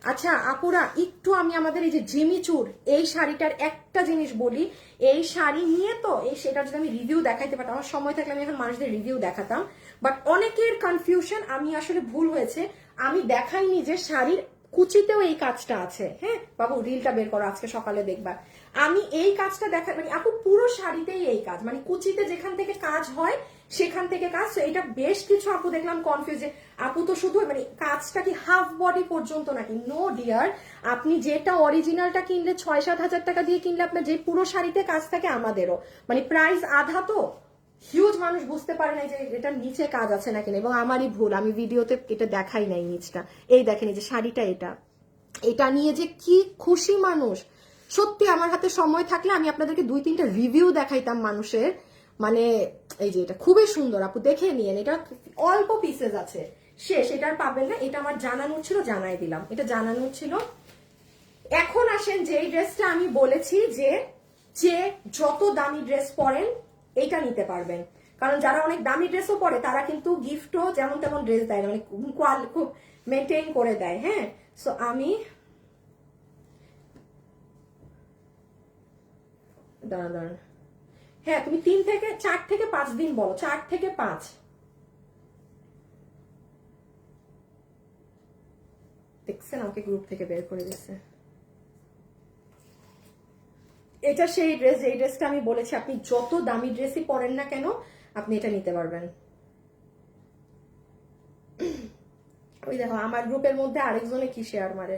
আচ্ছা আপুরা একটু আমি আমাদের এই যে জিমিচুর এই শাড়িটার একটা জিনিস বলি, এই শাড়ি নিয়ে তো এই সেটা যদি আমি রিভিউ দেখাইতে পারতাম, আমার সময় থাকলে আমি এখন মানুষদের রিভিউ দেখাতাম, বাট অনেকের কনফিউশন, আমি আসলে ভুল হয়েছে, আমি দেখাইনি যে শাড়ির কুচিতেও এই কাজটা আছে। হ্যাঁ বাবু রিলটা বের করো, আজকে সকালে দেখবা। আমি এই কাজটা দেখা মানে আপু পুরো শাড়িতেই এই কাজ, মানে কুচিতে যেখান থেকে কাজ হয় সেখান থেকে কাজ। তো এটা বেশ কিছু আপু দেখলাম কনফিউজ, আপু তো শুধু মানে কাজটা কি হাফ বডি পর্যন্ত নাকি? নো ডিয়ার, আপনি যেটা অরিজিনালটা কিনলে 6-7 হাজার টাকা দিয়ে কিনলে আপনার যে পুরো শাড়িতে কাজ থাকে, আমাদেরও মানে প্রাইস আধা। তো হিউজ মানুষ বুঝতে পারে না যে এটার নিচে কাজ আছে নাকি, এবং আমারই ভুল, আমি ভিডিওতে এটা দেখাই নাই নিচটা। এই দেখেন এই যে শাড়িটা, এটা নিয়ে যে কি খুশি মানুষ। সত্যি আমার হাতে সময় থাকলে আমি আপনাদেরকে 2-3টা রিভিউ দেখাইতাম মানুষের, মানে এই যে এটা খুবই সুন্দর আপু, দেখে নিয়েন। এটা অল্প পিসেস আছে, শেষ, এটা আর পাবেন না। এটা আমার জানানোর ছিল, জানাই দিলাম, এটা জানানোর ছিল। এখন আসেন যে ড্রেসটা আমি বলেছি যে যত দামি ড্রেস পরেন এইটা নিতে পারবেন, কারণ যারা অনেক দামি ড্রেসও পরে তারা কিন্তু গিফটও যেমন তেমন ড্রেস দেয় না, মানে খুব মেনটেন করে দেয়। হ্যাঁ, সো আমি দাঁড়ান, হ্যাঁ তুমি 4 থেকে 5 দিন বলো, 4 থেকে 5। দেখছেন আমাকে গ্রুপ থেকে বের করে দিচ্ছে। এটা সেই ড্রেস, এই ড্রেসটা আমি বলেছি আপনি যত দামি ড্রেসই পরেন না কেন আপনি এটা নিতে পারবেন। ওই দেখো আমার গ্রুপের মধ্যে আরেকজনে কি শেয়ার মারে,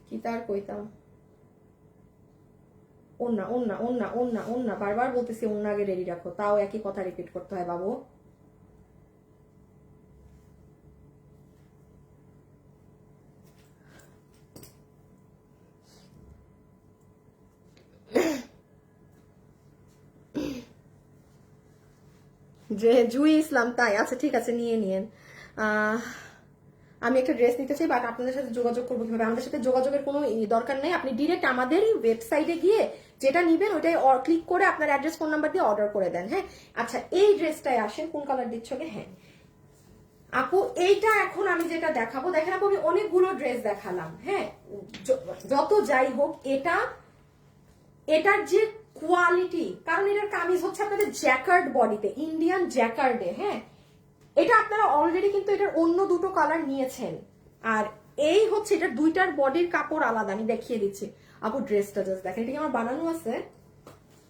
কি তার কইতাম। ওন্না ওন্না ওন্না ওন্না ওন্না, বারবার বলতেছি ওন্না আগে রেডি রাখো, তাও একই কথা রিপিট করতে হয় বাবু। যে জুই ইসলাম, তাই আচ্ছা ঠিক আছে নিয়ে নিয়েন। আমি একটা ড্রেস নিতে চাই, বাট আপনাদের সাথে যোগাযোগ করবো কিভাবে? আমাদের সাথে যোগাযোগের কোনো দরকার নেই, আপনি ডিরেক্ট আমাদের ওয়েবসাইটে গিয়ে যেটা নিবেন ওইটাই ক্লিক করে আপনার অ্যাড্রেস ফোন নাম্বার দিয়ে অর্ডার করে দেন। হ্যাঁ আচ্ছা এই ড্রেসটায় আসেন, কোন কালার দিচ্ছ? হ্যাঁ আপু এইটা এখন আমি যেটা দেখাবো, দেখেন আপু আমি অনেকগুলো ড্রেস দেখালাম, হ্যাঁ যত যাই হোক এটার যে কোয়ালিটি, কারণ এটার কামিজ হচ্ছে আপনাদের জ্যাকার্ড বডিতে, ইন্ডিয়ান জ্যাকার্ডে, হ্যাঁ এটা আপনারা অলরেডি কিন্তু এটার অন্য দুটো কালার নিয়েছেন, আর এই হচ্ছে এটার দুইটার বডির কাপড় আলাদা, আমি দেখিয়ে দিচ্ছি আপু ড্রেসটা জাস্ট দেখেন, এটা কি আমার বানানো আছে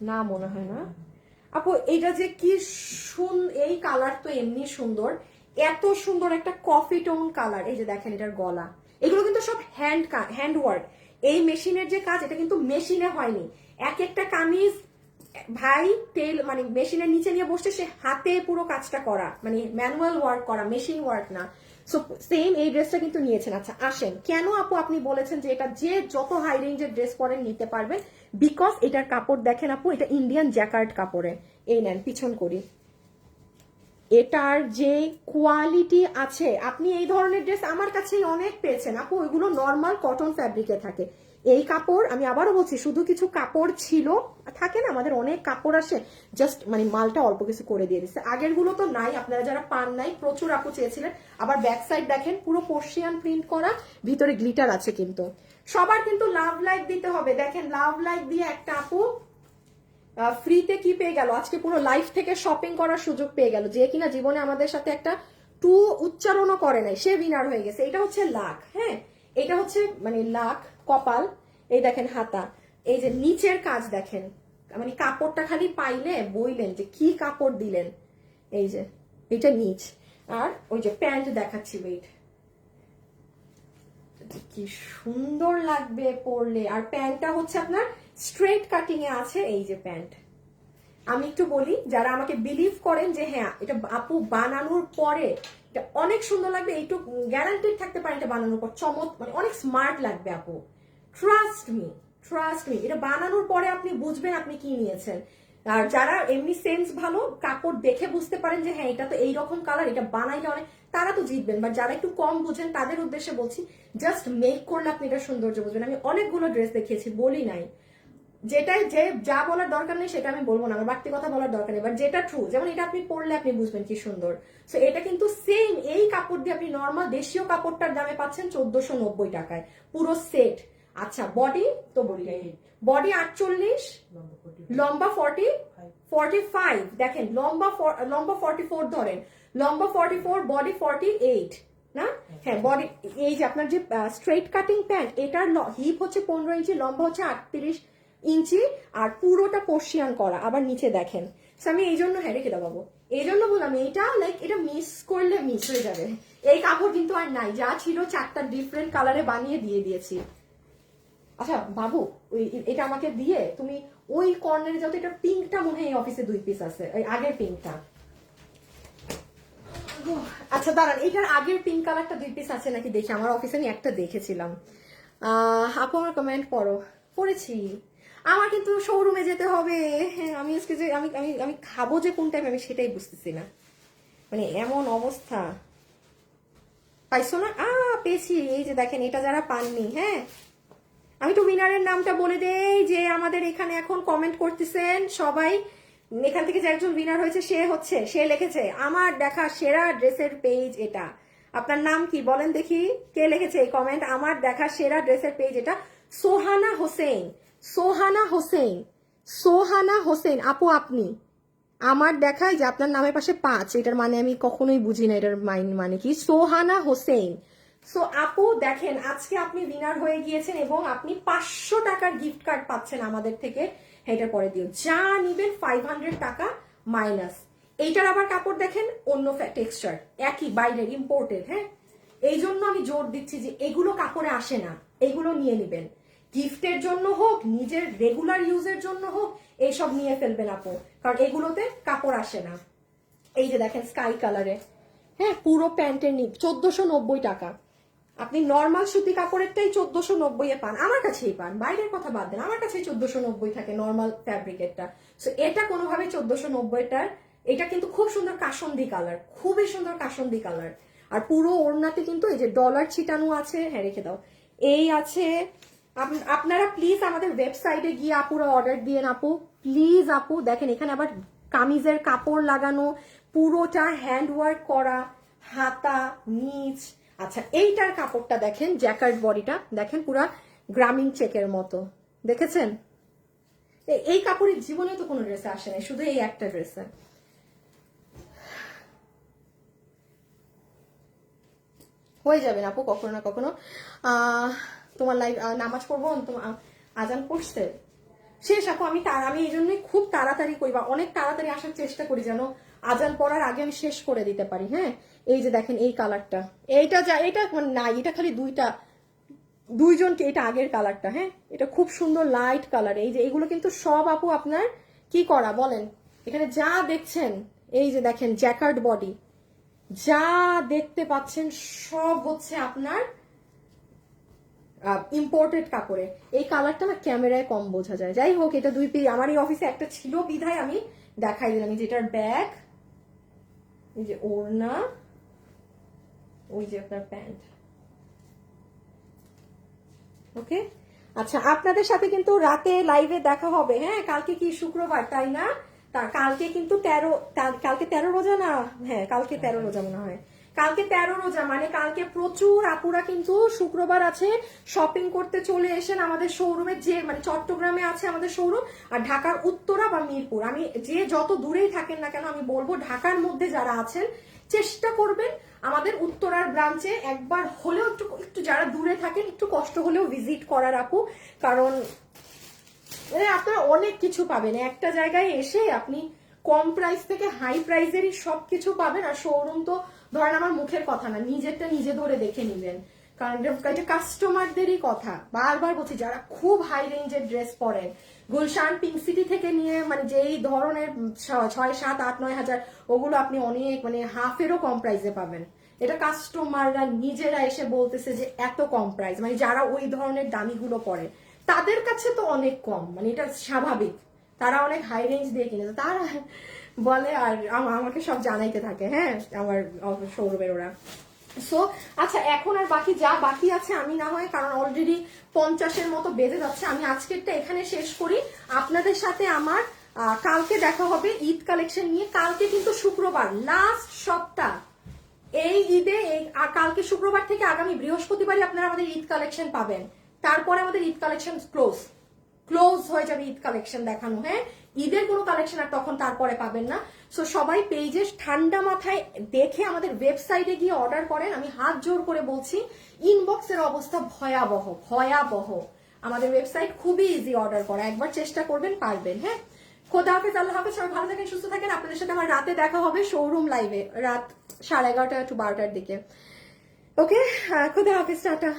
না মনে হয় না আপু, এটা যে কি এই কালার তো এমনি সুন্দর, এত সুন্দর একটা কফি টোন কালার, এই যে দেখেন এটার গলা, এগুলো কিন্তু সব হ্যান্ড ওয়ার্ক, এই মেশিনের যে কাজ এটা কিন্তু মেশিনে হয়নি, এক একটা কামিজ ভাই তেল মানে মেশিনের নিচে নিয়ে বসছে, সে হাতে পুরো কাজটা করা, মানে ম্যানুয়াল ওয়ার্ক করা, মেশিন ওয়ার্ক না। সো সেম এই ড্রেসটা কিন্তু নিয়েছেন। আচ্ছা আসেন, কেন আপু আপনি বলেছেন যে এটা যে যত হাই রেঞ্জের ড্রেস পরেন নিতে পারবেন, বিকজ এটার কাপড় দেখেন আপু, এটা ইন্ডিয়ান জ্যাকার্ড কাপড়ে, এই নেন পিছন করি, এটার যে কোয়ালিটি আছে, আপনি এই ধরনের ড্রেস আমার কাছেই অনেক পেয়েছেন আপু, ওইগুলো নর্মাল কটন ফ্যাব্রিকে থাকে, এই কাপড় আমি আবারও বলছি শুধু কিছু কাপড় ছিল, থাকে না আমাদের অনেক কাপড় আসে, জাস্ট মানে মালটা অল্প কিছু করে দিয়ে দিচ্ছে, আগের গুলো তো নাই, আপনারা যারা পান নাই প্রচুর আপু চেয়েছিলেন। আবার ব্যাক সাইড দেখেন পুরো পর্শিয়ান প্রিন্ট করা, ভিতরে গ্লিটার আছে, কিন্তু সবার কিন্তু লাভ লাইক দিতে হবে, দেখেন লাভ লাইক দিয়ে একটা আপু ফ্রিতে কি পেয়ে গেল, আজকে পুরো লাইফ থেকে শপিং করার সুযোগ পেয়ে গেল, যে কিনা জীবনে আমাদের সাথে একটা টু উচ্চারণও করে নাই, সে উইনার হয়ে গেছে। এটা হচ্ছে লাখ, হ্যাঁ এটা হচ্ছে মানে লাখ কপাল, এই দেখেন হাতা, এই যে নিচের কাজ দেখেন, মানে কাপড়টা খালি পাইলে বইলেন যে কি কাপড় দিলেন, এই যে এটা নিচ, আর ওই যে প্যান্ট দেখাচ্ছি ওয়েট, কি সুন্দর লাগবে পরলে, আর প্যান্টটা হচ্ছে আপনার স্ট্রেট কাটিং এ আছে, এই যে প্যান্ট, আমি একটু বলি যারা আমাকে বিলিভ করেন যে হ্যাঁ এটা আপু বানানোর পরে এটা অনেক সুন্দর লাগবে, এইটু গ্যারান্টেড থাকতে পারেন এটা বানানোর পর মানে অনেক স্মার্ট লাগবে আপু, ট্রাস্ট মি, এটা বানানোর পরে আপনি বুঝবেন আপনি কি নিয়েছেন। আর যারা এমনি সেন্স ভালো, কাপড় দেখে বুঝতে পারেন যে হ্যাঁ এটা তো এইরকম কালার, এটা বানাইলে অনেক, তারা তো জিতবেন, বাট যারা একটু কম বুঝেন তাদের উদ্দেশ্যে বলছি, জাস্ট মেক করলে আপনি এটা সৌন্দর্য বুঝবেন। আমি অনেকগুলো ড্রেস দেখিয়েছি, বলি নাই, যেটাই যে যা বলার দরকার নেই সেটা আমি বলবো না, আমার বাড়তি কথা বলার দরকার নেই, বাট যেটা ট্রু, যেমন এটা আপনি পরলে আপনি বুঝবেন কি সুন্দর। সো এটা কিন্তু সেম এই কাপড় দিয়ে আপনি নর্মাল দেশীয় কাপড়টার দামে পাচ্ছেন 1490 টাকায় পুরো সেট। আচ্ছা বডি তো বলি, বডি 48, লম্বা 45, দেখেন লম্বা 44 ধরেন, লম্বা 44, বডি 48 না, হ্যাঁ বডি, এই যে আপনার যে স্ট্রেট কাটিং প্যান্ট, এটার হিপ হচ্ছে 15 ইঞ্চি, লম্বা হচ্ছে 38 ইঞ্চি, আর পুরোটা পর্শিয়ান করা, আবার নিচে দেখেন। আমি এই জন্য হ্যাঁ রেখে দাও বাবু, এই জন্য বললাম এইটা লাইক এটা মিস করলে মিস হয়ে যাবে, এই কাপড় কিন্তু আর নাই, যা ছিল 4টা ডিফারেন্ট কালারে বানিয়ে দিয়ে দিয়েছি। আচ্ছা বাবু এটা আমাকে দিয়ে তুমি ওই কর্নারে যাও তো, এটা পিঙ্কটা মনে হয় এই অফিসে 2 পিস আছে, ওই আগের পিঙ্কটা, আচ্ছা দাঁড়ান এটার আগের পিঙ্ক কালারটা 2 পিস আছে নাকি দেখি, আমার অফিসে আমি একটা দেখেছিলাম। আপু আমার কমেন্ট পড়েছি, আমার কিন্তু শোরুমে যেতে হবে, হ্যাঁ আমি আজকে যে আমি আমি আমি খাবো যে কোন টাইমে আমি সেটাই বুঝতেছি না, মানে এমন অবস্থা। পাইছো না? পেয়েছি, এই যে দেখেন, এটা যারা পাননি, হ্যাঁ আমি তো উইনারের নামটা বলে দেই, যে আমাদের এখানে এখন কমেন্ট করতেছেন সবাই, এখান থেকে যে একজন উইনার হয়েছে সে লিখেছে আমার দেখা সেরা ড্রেসের পেজ এটা, আপনার নাম কি বলেন দেখি, কে লিখেছে এই কমেন্ট, আমার দেখা সেরা ড্রেসের পেজ এটা, সোহানা হোসেন আপু, আপনি আমার দেখায় যে আপনার নামের পাশে 5, এটার মানে আমি কখনোই বুঝি না, এটার মানে কি, সোহানা হোসেন। সো আপু দেখেন আজকে আপনি উইনার হয়ে গিয়েছেন, এবং আপনি 500 টাকার গিফট কার্ড পাচ্ছেন আমাদের থেকে, এটার পরে দিও যা নিবেন 500 টাকা মাইনাস। এইটার আবার কাপড় দেখেন অন্য টেক্সচার, একই বাইরের ইম্পোর্টেড, হ্যাঁ এই জন্য আমি জোর দিচ্ছি যে এগুলো কাপড়ে আসে না, এগুলো নিয়ে নিবেন, গিফটের জন্য হোক নিজের রেগুলার ইউজের জন্য হোক, এইসব নিয়ে ফেলবেন আপু, কারণ এগুলোতে কাপড় আসে না। এই যে দেখেন স্কাই কালারে, হ্যাঁ পুরো প্যান্টের নিপ 1490 টাকা, আপনি নর্মাল সুতি কাপড়েরটাই 1490 পান, আমার কাছেই পান, বাইরের কথা বাদ দেন, আমার কাছেই 1490 থাকে নর্মাল ফ্যাব্রিকেরটা। সো এটা কোনোভাবে 1490টার, এটা কিন্তু খুব সুন্দর কাসন্দি কালার, খুবই সুন্দর কাসন্দি কালার, আর পুরো ওড়নাতে কিন্তু এই যে ডলার ছিটানো আছে, হ্যাঁ রেখে দাও, এই আছে। আপনারা প্লিজ আমাদের ওয়েবসাইটে গিয়ে আপুরা অর্ডার দিয়ে আপু, প্লিজ আপু দেখেন, এখানে আবার কামিজের কাপড় লাগানো, পুরোটা হ্যান্ড ওয়ার্ক করা, হাতা, নিচ। আচ্ছা এইটার কাপড়টা দেখেন, জ্যাকার্ড বডিটা দেখেন, পুরা গ্রামীণ চেকের মতো, দেখেছেন? এই কাপড়ের জীবনে তো কোনো ড্রেসে আসে নাই, শুধু এই একটা ড্রেসে। হয়ে যাবে না আপু কখনো না কখনো। তোমার লাইভ নামাজ পড়বো, তোমার আজান পড়ছে শেষ আপু। আমি এই জন্যই খুব তাড়াতাড়ি করি বা অনেক তাড়াতাড়ি আসার চেষ্টা করি, যেন আজান পড়ার আগে আমি শেষ করে দিতে পারি। হ্যাঁ, এই যে দেখেন এই কালারটা, এইটা না, এটা খালি দুইজনকে, এটা আগের কালারটা। হ্যাঁ, এটা খুব সুন্দর লাইট কালার। এই যে এইগুলো কিন্তু সব আপু আপনার কি করা বলেন, এখানে যা দেখছেন, এই যে দেখেন জ্যাকার্ড বডি, যা দেখতে পাচ্ছেন সব হচ্ছে আপনার ইম্পোর্টেড কাপড়ে। এই কালারটা না ক্যামেরায় কম বোঝা যায়। যাই হোক, এটা দুই পিস আমার এই অফিসে একটা ছিল বিধায় আমি দেখাই দিলাম। এই যে এটার ব্যাগ, এই যে ওড়না, ওই যে আপনার প্যান্ট। ওকে, আচ্ছা আপনাদের সাথে কিন্তু রাতে লাইভে দেখা হবে। হ্যাঁ, কালকে কি শুক্রবার তাই না? কালকে কিন্তু কালকে 13 রোজা না? হ্যাঁ, কালকে 13 রোজা মনে হয়। কালকে 13 রোজা, মানে কালকে প্রচুর আপুরা কিন্তু শুক্রবার আছে, শপিং করতে চলে এসেন আমাদের শোরুমে। যে মানে চট্টগ্রামে আছে আমাদের শোরুম, আর ঢাকার উত্তরা বা মিরপুর, আমি যে যত দূরেই থাকেন না কেন আমি বলবো ঢাকার মধ্যে যারা আছেন চেষ্টা করবেন আমাদের উত্তরার ব্রাঞ্চে একবার হলেও একটু যারা দূরে থাকেন একটু কষ্ট হলেও ভিজিট করার আপু। কারণ আপনারা অনেক কিছু পাবেন একটা জায়গায় এসে, আপনি কম প্রাইস থেকে হাই প্রাইসেরই সবকিছু পাবেন। আর শোরুম তো ধরেন আমার মুখের কথা না, নিজেরটা নিজে ধরে দেখে নিবেন, কারণ এটা কাস্টমারদেরই কথা। বারবার বলছি, যারা খুব হাই রেঞ্জের ড্রেস পরেন, গুলশান পিঙ্ক সিটি থেকে নিয়ে মানে যেই ধরনের 6, 7, 8, 9 হাজার, ওগুলো আপনি অনেক মানে হাফেরও কম প্রাইসে পাবেন। এটা কাস্টমাররা নিজেরা এসে বলতেছে যে এত কম প্রাইস, মানে যারা ওই ধরনের দামিগুলো পরে তাদের কাছে তো অনেক কম, মানে এটা স্বাভাবিক। তারা অনেক হাই রেঞ্জ দিয়ে কিনে, তারা বলে আর আমাকে সব জানাইতে থাকে। হ্যাঁ, আমার শোরুমের ওরা। সো আচ্ছা, এখন আর বাকি আছে আমি না হয়, কারণ অলরেডি 50-এর মতো বেজে যাচ্ছে, আমি আজকেরটা এখানে শেষ করি। আপনাদের সাথে আমার কালকে দেখা হবে ঈদ কালেকশন নিয়ে। কালকে কিন্তু শুক্রবার, লাস্ট সপ্তাহ এই ঈদে, কালকে শুক্রবার থেকে আগামী বৃহস্পতিবারই আপনারা আমাদের ঈদ কালেকশন পাবেন। তারপরে আমাদের ঈদ কালেকশন ক্লোজ হয়ে যাবে ঈদ কালেকশন দেখানো। হ্যাঁ, ঈদের কোনো কালেকশন আর তখন তারপরে পাবেন না। সো সবাই পেজে ঠান্ডা মাথায় দেখে আমাদের ওয়েবসাইটে গিয়ে অর্ডার করেন। আমি হাত জোর করে বলছি, ইনবক্সের অবস্থা ভয়াবহ ভয়াবহ। আমাদের ওয়েবসাইট খুবই ইজি অর্ডার করা, একবার চেষ্টা করবেন, পারবেন। হ্যাঁ, খোদা হাফেজ, আল্লাহ হাফেজ, সবাই ভালো থাকেন, সুস্থ থাকেন। আপনাদের সাথে আমার রাতে দেখা হবে শোরুম লাইভে, রাত 11:30 to 12টার দিকে। ওকে, খোদা হাফেজ, টাটা।